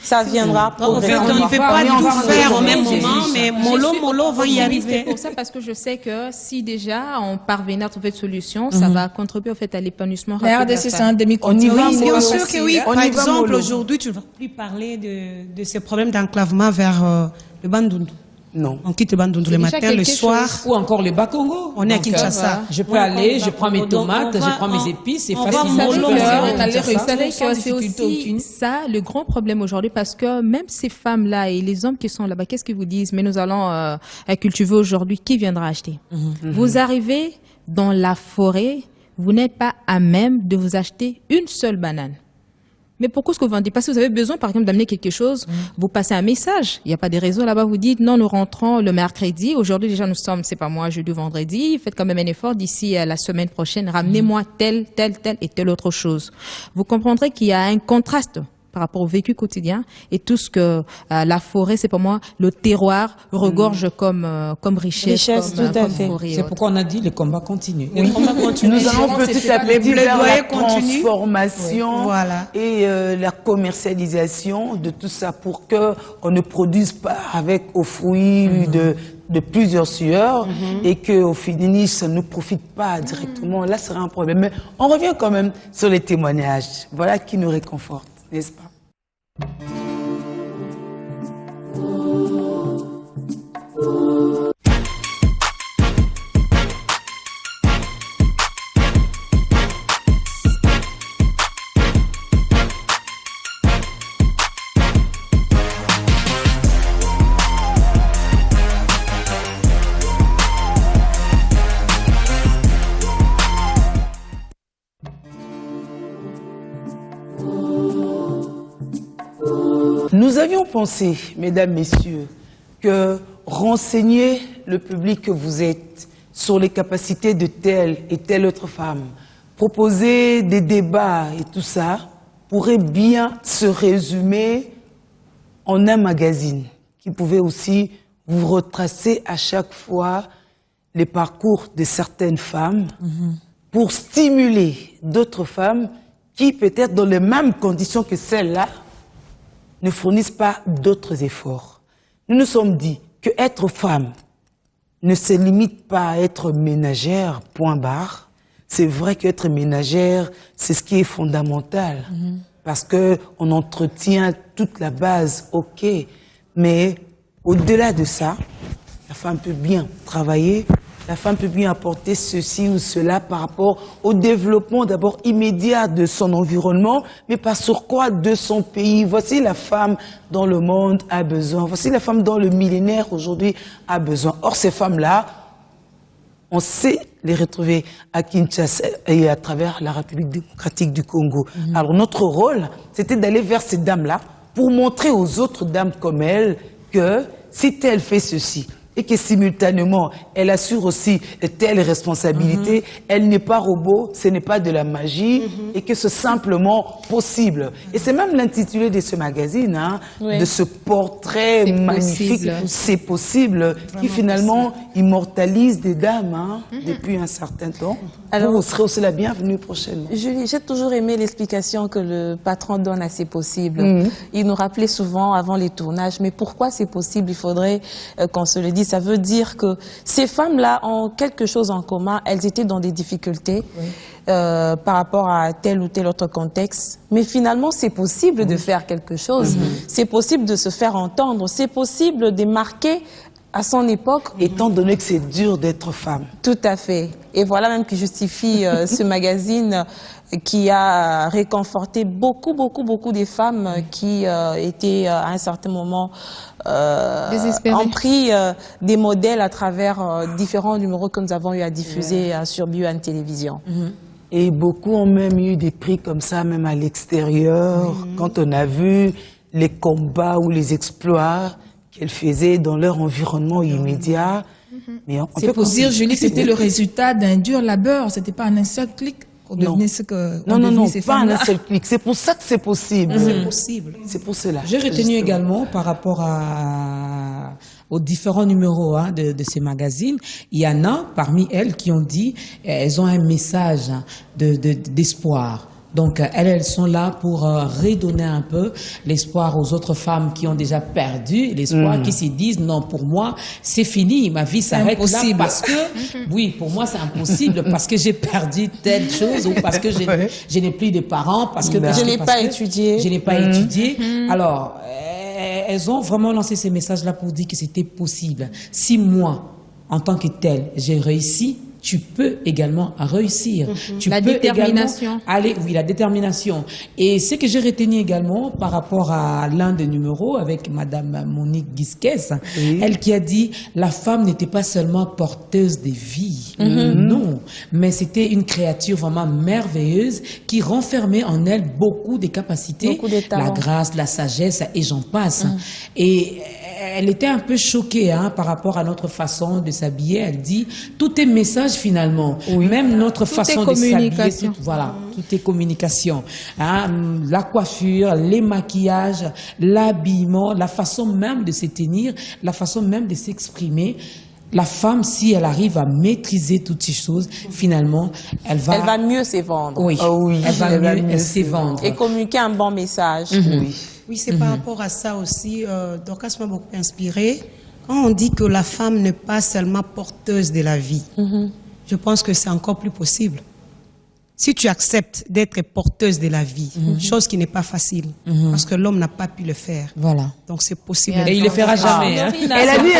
Ça viendra En fait, on ne peut pas tout faire au même moment, mais mollo va y arriver. C'est pour ça, parce que je sais que si déjà on parvenait à trouver une solution, ça va contribuer au fait à l'épanouissement rapide. La de la RDC, c'est femme. un demi-continent. Oui, bien pas sûr facile, que oui. hein. Par y va exemple, mollo. aujourd'hui, tu ne vas plus parler de ces problèmes d'enclavement vers le Bandundu. Non. On quitte le Bandundu le déjà matin, le quelque soir. Ou encore le Bas-Congo. On est à Donc, Kinshasa. Je peux aller, je prends mes tomates, je prends mes épices, c'est on va facilement. mollo, je peux on aller va à aller Kinshasa. Vous savez sans que c'est difficulté aussi aucune. ça le grand problème aujourd'hui, parce que même ces femmes-là et les hommes qui sont là-bas, qu'est-ce qu'ils vous disent? Mais nous allons cultiver aujourd'hui, qui viendra acheter? Vous arrivez dans la forêt, vous n'êtes pas à même de vous acheter une seule banane. Mais pourquoi est-ce que vous vendez? Parce que vous avez besoin, par exemple, d'amener quelque chose, vous passez un message. Il n'y a pas de réseau là-bas, vous dites, non, nous rentrons le mercredi. Aujourd'hui, déjà, nous sommes, c'est pas moi, jeudi, vendredi. Faites quand même un effort d'ici la semaine prochaine. Ramenez-moi telle et telle autre chose. Vous comprendrez qu'il y a un contraste par rapport au vécu quotidien et tout ce que la forêt, c'est pour moi, le terroir regorge comme richesse. Tout à fait. forêt et C'est autres. pourquoi on a dit le combat continue. Nous allons petit à petit vers la transformation Voilà. et la commercialisation de tout ça pour que on ne produise pas avec aux fruits de plusieurs sueurs et que au finish ça ne profite pas directement. Là, ce serait un problème. Mais on revient quand même sur les témoignages. Voilà qui nous réconforte, n'est-ce pas? Nous avions pensé, mesdames, messieurs, que renseigner le public que vous êtes sur les capacités de telle et telle autre femme, proposer des débats et tout ça, pourrait bien se résumer en un magazine qui pouvait aussi vous retracer à chaque fois les parcours de certaines femmes pour stimuler d'autres femmes qui, peut-être dans les mêmes conditions que celles-là, ne fournissent pas d'autres efforts. Nous nous sommes dit que être femme ne se limite pas à être ménagère, point barre. C'est vrai qu'être ménagère, c'est ce qui est fondamental. Parce qu'on entretient toute la base, ok. Mais au-delà de ça, la femme peut bien travailler, la femme peut bien apporter ceci ou cela par rapport au développement d'abord immédiat de son environnement, mais pas sur quoi de son pays. Voici la femme dont le monde a besoin. Voici la femme dont le millénaire aujourd'hui a besoin. Or, ces femmes-là, on sait les retrouver à Kinshasa et à travers la République démocratique du Congo. Alors, notre rôle, c'était d'aller vers ces dames-là pour montrer aux autres dames comme elles que si elle fait ceci, et que simultanément, elle assure aussi telle responsabilité, elle n'est pas robot, ce n'est pas de la magie, et que c'est simplement possible. Et c'est même l'intitulé de ce magazine, hein, de ce portrait magnifique, c'est possible, qui finalement immortalise des dames hein, depuis un certain temps. Alors, vous serez aussi la bienvenue prochainement. Julie, j'ai toujours aimé l'explication que le patron donne à C'est possible. Il nous rappelait souvent avant les tournages, mais pourquoi c'est possible? Il faudrait qu'on se le dise. Ça veut dire que ces femmes-là ont quelque chose en commun. Elles étaient dans des difficultés par rapport à tel ou tel autre contexte. Mais finalement, c'est possible de faire quelque chose. C'est possible de se faire entendre. C'est possible de marquer à son époque. Étant donné que c'est dur d'être femme. Tout à fait. Et voilà même qui justifie ce magazine qui a réconforté beaucoup des femmes qui étaient à un certain moment ont pris des modèles à travers différents numéros que nous avons eu à diffuser sur BioAne Télévision. Et beaucoup ont même eu des prix comme ça, même à l'extérieur, quand on a vu les combats ou les exploits qu'elles faisaient dans leur environnement immédiat. C'est pour dire, Julie, c'était le résultat d'un dur labeur, c'était pas un seul clic. Non, pas un seul clic. C'est pour ça que c'est possible. C'est possible. C'est pour cela. J'ai retenu également par rapport aux différents numéros de ces magazines, il y en a parmi elles qui ont dit elles ont un message d'espoir. Donc, elles sont là pour redonner un peu l'espoir aux autres femmes qui ont déjà perdu l'espoir, qui se disent, non, pour moi, c'est fini, ma vie s'arrête là parce que, oui, pour moi, c'est impossible parce que j'ai perdu telle chose ou parce que je n'ai plus de parents, parce que je n'ai pas étudié. Je n'ai pas étudié. Alors, elles ont vraiment lancé ces messages-là pour dire que c'était possible. Si moi, en tant que telle, j'ai réussi, tu peux également réussir. Tu la peux détermination. Aller, oui, la détermination. Et ce que j'ai retenu également par rapport à l'un des numéros avec Madame Monique Guisquez, elle qui a dit la femme n'était pas seulement porteuse de vie, non, mais c'était une créature vraiment merveilleuse qui renfermait en elle beaucoup de capacités, la grâce, la sagesse et j'en passe. Et elle était un peu choquée par rapport à notre façon de s'habiller. Elle dit, tout est message finalement. Même notre façon de s'habiller. Voilà, tout est communication. La coiffure, les maquillages, l'habillement, la façon même de se tenir, la façon même de s'exprimer. La femme, si elle arrive à maîtriser toutes ces choses, finalement, elle va mieux se vendre. Oui, elle va mieux se vendre. Et communiquer un bon message. Oui, c'est par rapport à ça aussi. Dorcas m'a beaucoup inspiré. Quand on dit que la femme n'est pas seulement porteuse de la vie, je pense que c'est encore plus possible. si tu acceptes d'être porteuse de la vie, chose qui n'est pas facile, parce que l'homme n'a pas pu le faire. Voilà. Donc c'est possible. Et il le fera jamais. Hein. Elle a dit,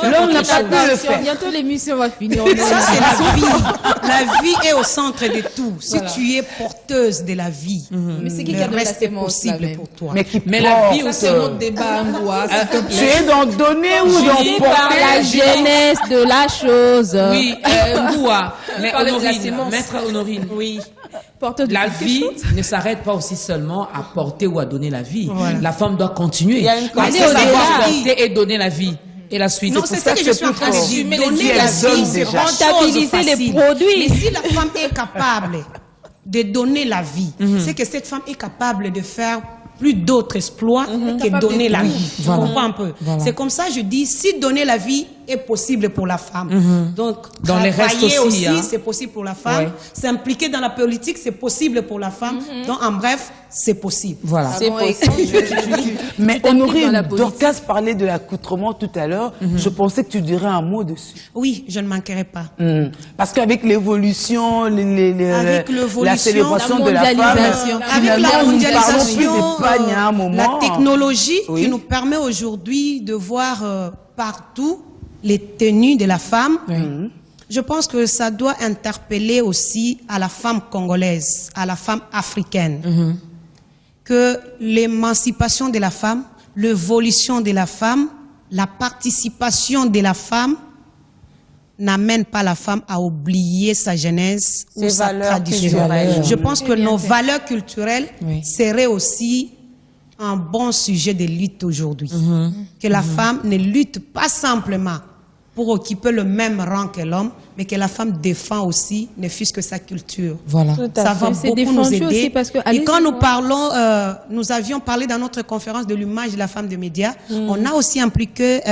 l'homme n'a pas pu le faire. Bientôt l'émission va finir. Ça, c'est la vie. La vie est au centre de tout. Si tu es porteuse de la vie, Mais c'est qui le a donné la reste est sémence, possible là, même? pour toi. Mais la vie, Ça, c'est un autre débat, Ngoua. Tu es dans donner ou dans Par porter? la jeunesse de la chose. Oui, Ngoua. Mais parler de la Honorine, sémence. maître Honorine. Oui. Porteur de La quelque vie chose. ne s'arrête pas aussi seulement à porter ou à donner la vie. Voilà. La femme doit continuer. Il y a une à condition. savoir Au-delà. porter et donner la vie. Et la suite. Non, c'est ça que je suis en train de dire. Assumer les Donner vies, la elles donnent vie, c'est déjà. Rentabiliser les produits. Mais si la femme est capable de donner la vie, c'est que cette femme est capable de faire plus d'autres exploits que donner la vie. Tu comprends un peu? Voilà. C'est comme ça que je dis, si donner la vie est possible pour la femme, donc Dans les restes travailler aussi, hein. c'est possible pour la femme, Ouais. s'impliquer dans la politique, c'est possible pour la femme. Donc en bref, c'est possible. Voilà. C'est possible. Mais dans Honorine, la politique. Dorcas parlait de l'accoutrement tout à l'heure. Je pensais que tu dirais un mot dessus. Oui, je ne manquerai pas. Parce qu'avec l'évolution, Avec l'évolution, la célébration la de la femme, mondialisation. Avec la finalement, nous parlons plus mondialisation, d'épargne à un moment. la technologie Oui. qui nous permet aujourd'hui de voir partout les tenues de la femme. Je pense que ça doit interpeller aussi à la femme congolaise, à la femme africaine, que l'émancipation de la femme, l'évolution de la femme, la participation de la femme n'amène pas la femme à oublier sa genèse ou Ses sa valeurs tradition. culturelles. Je pense que nos valeurs culturelles Oui. seraient aussi un bon sujet de lutte aujourd'hui. Que la femme ne lutte pas simplement pour occuper le même rang que l'homme, mais que la femme défend aussi, ne fût-ce que sa culture. Voilà. Ça va C'est beaucoup nous défendu aider. aussi parce que, Et allez-y, quand nous moi. parlons, nous avions parlé dans notre conférence de l'image de la femme de médias, on a aussi impliqué On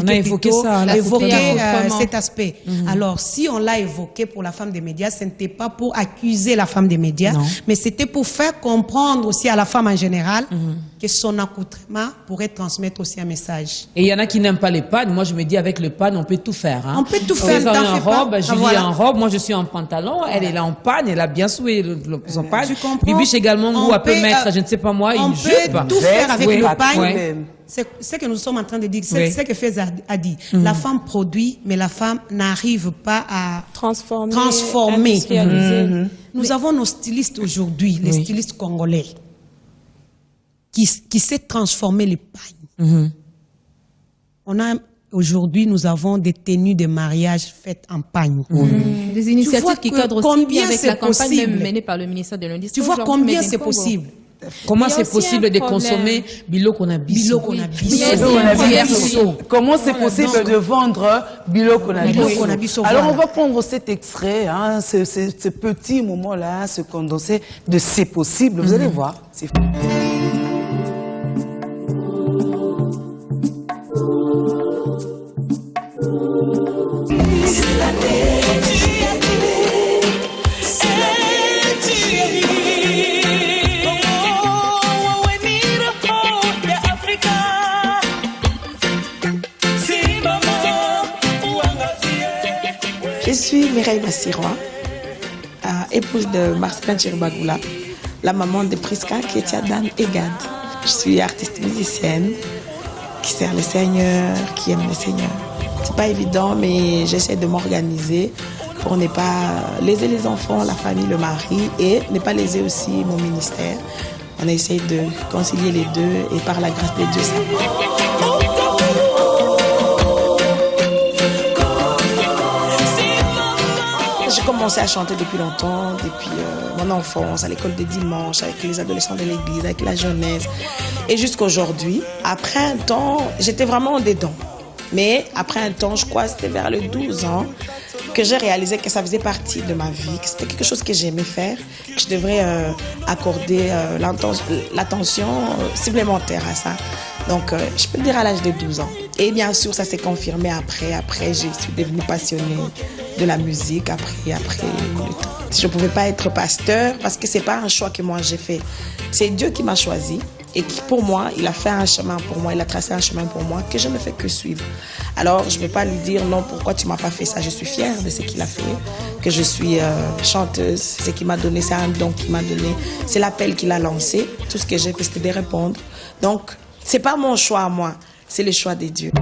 a évoqué plutôt, ça, évoqué l'accoutrement. cet aspect. Alors, si on l'a évoqué pour la femme des médias, ce n'était pas pour accuser la femme des médias, Non. mais c'était pour faire comprendre aussi à la femme en général que son accoutrement pourrait transmettre aussi un message. Et il y en a qui n'aiment pas les pannes. Moi, je me dis, avec le panne, on peut tout faire. Hein. On peut tout faire, César est t'en en fais pas. robe, Julie Voilà. est en robe, moi je suis en pantalon, elle est là en panne, elle a bien soué son panne. Tu comprends? Bibiche également, On Ngoua peut peut, mettre, je ne sais pas moi, on une peut jupe. tout faire avec Oui, le pas de pagne. problème. C'est ce que nous sommes en train de dire. C'est Oui. ce que Fez a dit. La femme produit, mais la femme n'arrive pas à Transformer. transformer. Nous avons nos stylistes aujourd'hui, les stylistes congolais, qui savent transformer les pagnes. Aujourd'hui, nous avons des tenues de mariage faites en pagne. Des Tu initiatives vois qui que cadrent aussi combien bien avec c'est la campagne possible. même menée par le ministère de l'Industrie. Tu vois combien c'est possible. Comment Il y a c'est aussi possible un de problème. consommer biloko na biso? Biloko na biso. Mais Biloko na c'est biso. Comment c'est possible de vendre Biloko na Biloko na biso? biso, Alors on voilà. va prendre cet extrait, hein, ce petit moment-là, ce condensé de C'est possible. Vous allez voir. C'est Je suis Mireille Bassirois, épouse de Marcelin Chirbagoula, la maman de Priska, Ketia, Dan et Gad. Je suis artiste musicienne qui sert le Seigneur, qui aime le Seigneur. C'est pas évident, mais j'essaie de m'organiser pour ne pas léser les enfants, la famille, le mari et ne pas léser aussi mon ministère. On essaie de concilier les deux et par la grâce de Dieu, ça va. J'ai commencé à chanter depuis longtemps, depuis mon enfance, à l'école des dimanches, avec les adolescents de l'église, avec la jeunesse. Et jusqu'à aujourd'hui, après un temps, j'étais vraiment dedans. Mais après un temps, je crois que c'était vers les 12 ans, que j'ai réalisé que ça faisait partie de ma vie, que c'était quelque chose que j'aimais faire, que je devrais accorder l'attention supplémentaire à ça. Donc, je peux dire à l'âge de 12 ans. Et bien sûr, ça s'est confirmé après. Après, je suis devenue passionnée de la musique après le temps. Je ne pouvais pas être pasteur parce que ce n'est pas un choix que moi j'ai fait. C'est Dieu qui m'a choisi et qui, pour moi, il a fait un chemin pour moi, il a tracé un chemin pour moi que je ne fais que suivre. Alors, je ne vais pas lui dire non, pourquoi tu ne m'as pas fait ça. Je suis fière de ce qu'il a fait. que je suis chanteuse. C'est ce qui m'a donné, c'est un don qui m'a donné. C'est l'appel qu'il a lancé. Tout ce que j'ai fait, c'était de répondre. Donc, c'est pas mon choix à moi, c'est le choix de Dieu.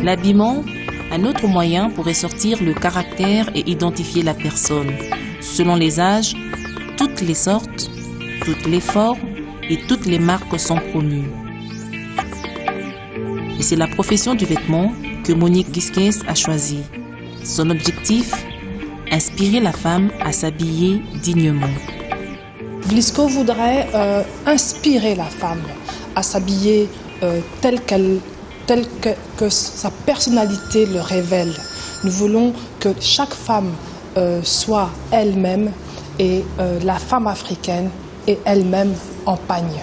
L'habillement, un autre moyen pour ressortir le caractère et identifier la personne. Selon les âges, toutes les sortes, toutes les formes et toutes les marques sont promues. Et c'est la profession du vêtement que Monique Gisquez a choisie. Son objectif, inspirer la femme à s'habiller dignement. Glisco voudrait inspirer la femme à s'habiller telle que sa personnalité le révèle. Nous voulons que chaque femme soit elle-même et la femme africaine est elle-même en pagne.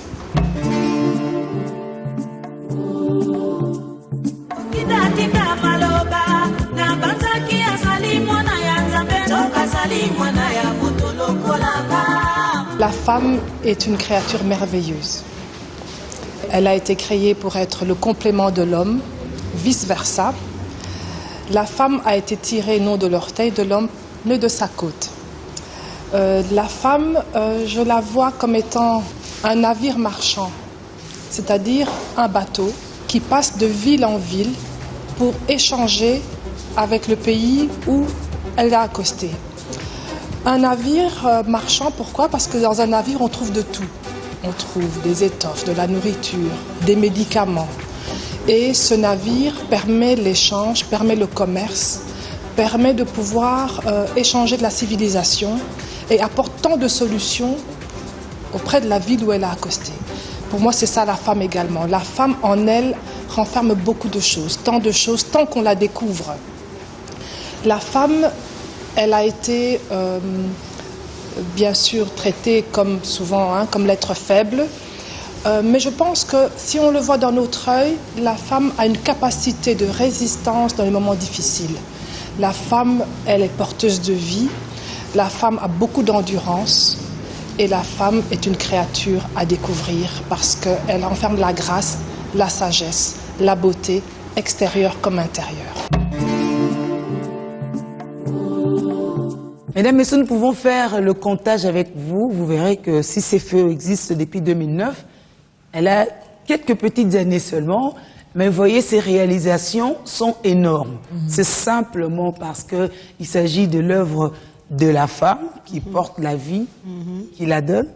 La femme est une créature merveilleuse. Elle a été créée pour être le complément de l'homme, vice-versa. La femme a été tirée non de l'orteil de l'homme, mais de sa côte. La femme, je la vois comme étant un navire marchand, c'est-à-dire un bateau qui passe de ville en ville pour échanger avec le pays où elle a accosté. Un navire marchand, pourquoi? Parce que dans un navire, on trouve de tout. On trouve des étoffes, de la nourriture, des médicaments. Et ce navire permet l'échange, permet le commerce, permet de pouvoir échanger de la civilisation et apporte tant de solutions auprès de la ville où elle a accosté. Pour moi, c'est ça la femme également. La femme en elle renferme beaucoup de choses, tant qu'on la découvre. La femme, elle a été bien sûr traitée comme souvent, comme l'être faible. Mais je pense que si on le voit dans notre œil, la femme a une capacité de résistance dans les moments difficiles. La femme, elle est porteuse de vie. La femme a beaucoup d'endurance. Et la femme est une créature à découvrir parce qu'elle renferme la grâce, la sagesse, la beauté, extérieure comme intérieure. Mesdames, Messieurs, nous pouvons faire le comptage avec vous. Vous verrez que si CFEO existe depuis 2009, elle a quelques petites années seulement, mais vous voyez, ses réalisations sont énormes. C'est simplement parce qu'il s'agit de l'œuvre de la femme qui porte la vie, qui la donne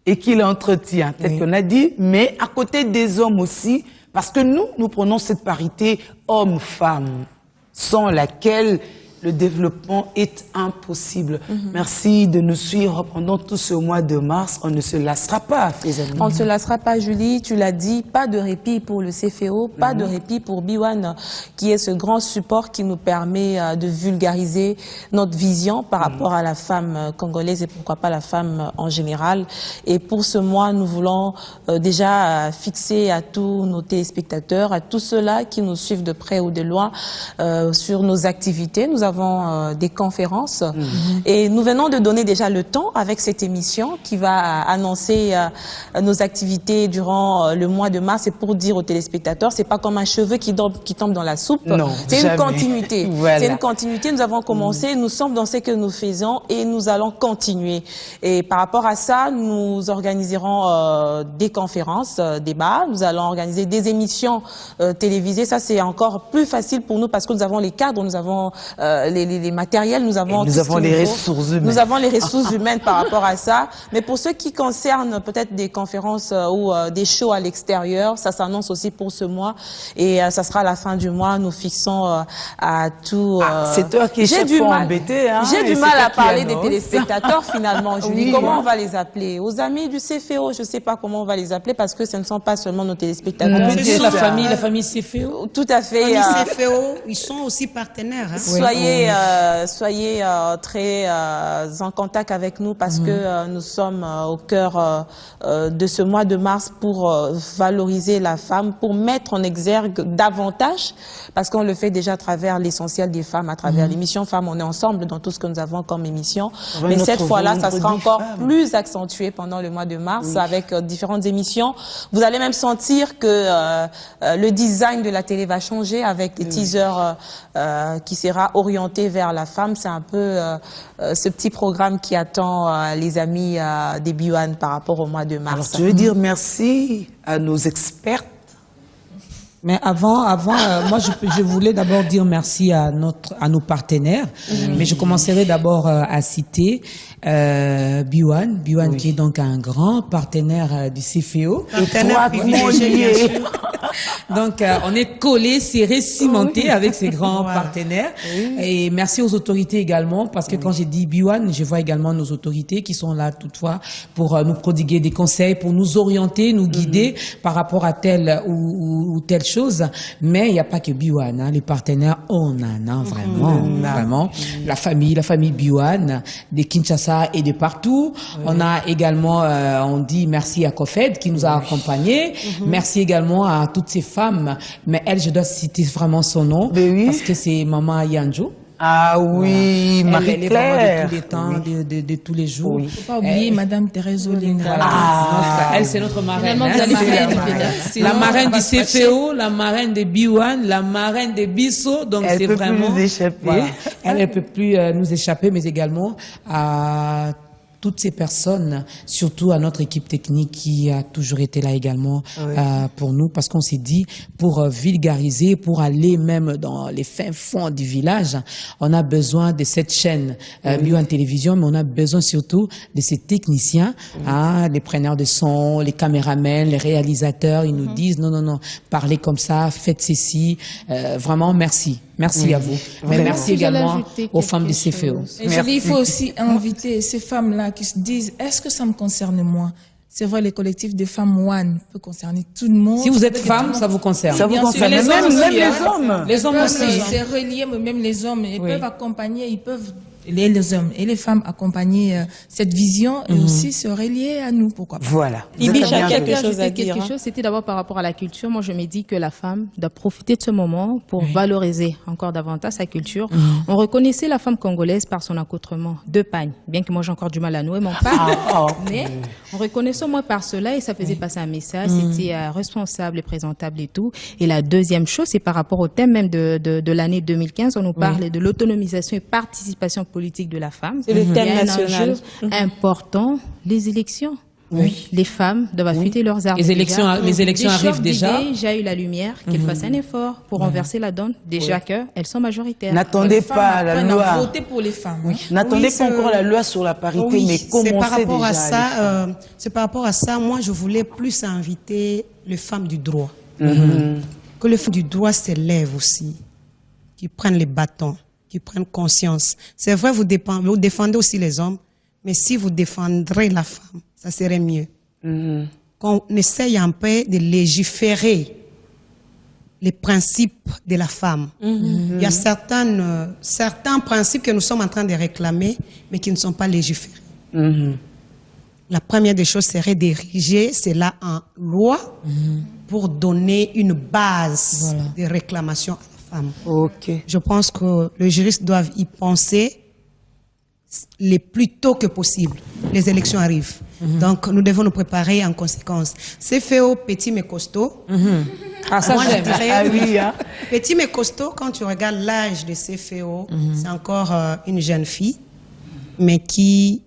et qui l'entretient, tel qu'on a dit, mais à côté des hommes aussi, parce que nous prenons cette parité homme-femme, sans laquelle le développement est impossible. Merci de nous suivre pendant tout ce mois de mars. On ne se lassera pas, les amis. On ne se lassera pas, Julie. Tu l'as dit, pas de répit pour le CFEO, pas de répit pour B1, qui est ce grand support qui nous permet de vulgariser notre vision par rapport à la femme congolaise et pourquoi pas la femme en général. Et pour ce mois, nous voulons déjà fixer à tous nos téléspectateurs, à tous ceux-là qui nous suivent de près ou de loin sur nos activités. Nous avons des conférences et nous venons de donner déjà le temps avec cette émission qui va annoncer nos activités durant le mois de mars. Et pour dire aux téléspectateurs, c'est pas comme un cheveu qui tombe dans la soupe. C'est une continuité. Voilà. C'est une continuité. Nous avons commencé, nous sommes dans ce que nous faisons et nous allons continuer. Et par rapport à ça, nous organiserons des conférences, débats. Nous allons organiser des émissions télévisées. Ça, c'est encore plus facile pour nous parce que nous avons les cadres, nous avons les matériels, nous avons les ressources humaines. Nous avons les ressources humaines par rapport à ça. Mais pour ce qui concerne peut-être des conférences ou des shows à l'extérieur, ça s'annonce aussi pour ce mois. Et ça sera à la fin du mois. Nous fixons à tout... c'est toi qui es chaque fois embêté. J'ai du mal à parler des téléspectateurs finalement. Julie, comment on va les appeler? Aux amis du CFEO, je ne sais pas comment on va les appeler parce que ce ne sont pas seulement nos téléspectateurs. On peut dire la famille CFEO. Tout à fait. La famille CFEO, ils sont aussi partenaires. Soyez soyez très en contact avec nous parce que nous sommes au cœur de ce mois de mars pour valoriser la femme, pour mettre en exergue davantage, parce qu'on le fait déjà à travers l'essentiel des femmes, à travers l'émission Femmes, on est ensemble dans tout ce que nous avons comme émission. Mais cette fois-là, ça sera encore plus accentué pendant le mois de mars avec différentes émissions. Vous allez même sentir que le design de la télé va changer avec des teasers qui sera orienté vers la femme. C'est un peu ce petit programme qui attend les amis des Biwan par rapport au mois de mars. Alors, tu veux dire merci à nos expertes? Mais avant, moi, je voulais d'abord dire merci à nos partenaires. Mais je commencerai d'abord à citer Biwan qui est donc un grand partenaire du CFO. Donc, on est collés, serrés, cimentés avec ces grands partenaires. Et merci aux autorités également, parce que quand j'ai dit Biwan, je vois également nos autorités qui sont là toutefois pour nous prodiguer des conseils, pour nous orienter, nous guider par rapport à telle ou telle chose. Mais il n'y a pas que Biwan, hein. Les partenaires, on en a vraiment. La famille Biwan, de Kinshasa et de partout. On a également, on dit merci à Kofed qui nous a accompagnés. Merci également à toutes ces femmes. Mais elle, je dois citer vraiment son nom parce que c'est Maman Yanjo. Ah oui, Marie-Claire. Elle est vraiment de tous les temps, de tous les jours. Il ne faut pas oublier Madame Thérèse Olinga. Elle, c'est notre marraine. La marraine du CFO, la marraine de Biwan, la marraine de Bisso. Donc c'est vraiment. Elle peut plus nous échapper. Voilà. Elle peut plus nous échapper, mais également à toutes ces personnes, surtout à notre équipe technique qui a toujours été là également pour nous, parce qu'on s'est dit, pour vulgariser, pour aller même dans les fins fonds du village, on a besoin de cette chaîne Biwan Télévision, mais on a besoin surtout de ces techniciens, les preneurs de son, les caméramans, les réalisateurs, ils nous disent non, parlez comme ça, faites ceci, vraiment merci. Merci à vous. Mais merci également aux femmes du CFO. Il faut aussi inviter ces femmes-là qui se disent, est-ce que ça me concerne moi? C'est vrai, les collectifs de femmes One peut concerner tout le monde. Si vous êtes femme, ça vous concerne. Ça vous concerne. Même les hommes. Les hommes aussi. C'est relié, même les hommes. Ils peuvent accompagner, les hommes et les femmes accompagner cette vision et aussi se relier à nous, pourquoi pas. Voilà. Ibicha, quelque chose à dire. C'était d'abord par rapport à la culture. Moi, je me dis que la femme doit profiter de ce moment pour valoriser encore davantage sa culture. On reconnaissait la femme congolaise par son accoutrement de pagne, bien que moi j'ai encore du mal à nouer mon pagne. Mais on reconnaissait au moins par cela et ça faisait passer un message. C'était responsable et présentable et tout. Et la deuxième chose, c'est par rapport au thème même de l'année 2015. On nous parle de l'autonomisation et participation politique de la femme. C'est le thème national. Il y a un enjeu important, les élections. Les femmes doivent affûter leurs armes. Les élections arrivent déjà. J'ai eu la lumière, qu'elles fassent un effort pour renverser la donne. Déjà qu'elles sont majoritaires. N'attendez pas la loi. Voter pour les femmes. N'attendez pas encore la loi sur la parité, mais commencez par rapport déjà. À ça, c'est par rapport à ça, moi je voulais plus inviter les femmes du droit. Que les femmes du droit s'élèvent aussi, qui prennent les bâtons, qui prennent conscience. C'est vrai, vous défendez aussi les hommes, mais si vous défendrez la femme, ça serait mieux. Qu'on essaye un peu de légiférer les principes de la femme. Il y a certains principes que nous sommes en train de réclamer, mais qui ne sont pas légiférés. La première des choses serait d'ériger cela en loi pour donner une base de réclamation à la femme. Je pense que les juristes doivent y penser le plus tôt que possible. Les élections arrivent. Donc, nous devons nous préparer en conséquence. C'est fait au petit mais costaud. Ça, moi, j'aime. je dirais, petit mais costaud, quand tu regardes l'âge de CFO, c'est encore une jeune fille, mais qui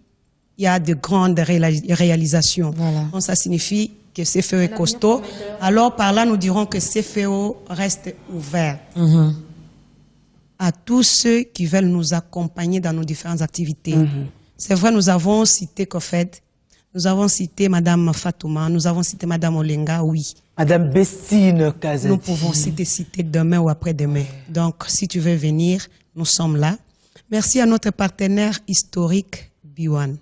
a de grandes réalisations. Donc, ça signifie que CFO est costaud. Alors, par là, nous dirons que CFO reste ouvert à tous ceux qui veulent nous accompagner dans nos différentes activités. C'est vrai, nous avons cité Kofed, nous avons cité Madame Fatouma, nous avons cité Madame Olinga, oui. Madame Bestine Kazati. Nous pouvons citer demain ou après-demain. Donc, si tu veux venir, nous sommes là. Merci à notre partenaire historique, Biwan.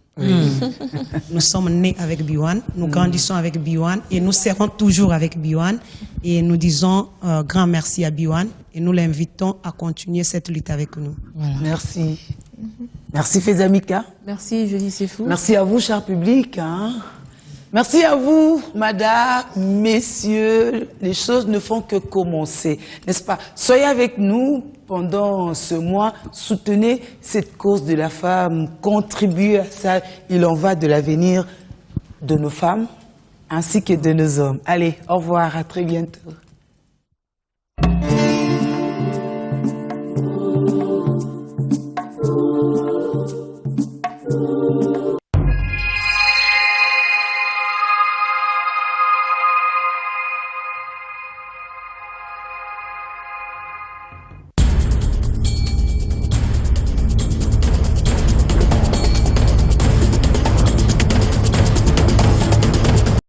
Nous sommes nés avec Biwan, nous grandissons avec Biwan et nous serons toujours avec Biwan. Et nous disons grand merci à Biwan et nous l'invitons à continuer cette lutte avec nous. Voilà. Merci. Merci Fezamika. Merci Julie Sefou. Merci à vous, cher public. Merci à vous, madame, messieurs. Les choses ne font que commencer, n'est-ce pas? Soyez avec nous pendant ce mois. Soutenez cette cause de la femme. Contribuez à ça. Il en va de l'avenir de nos femmes ainsi que de nos hommes. Allez, au revoir. À très bientôt.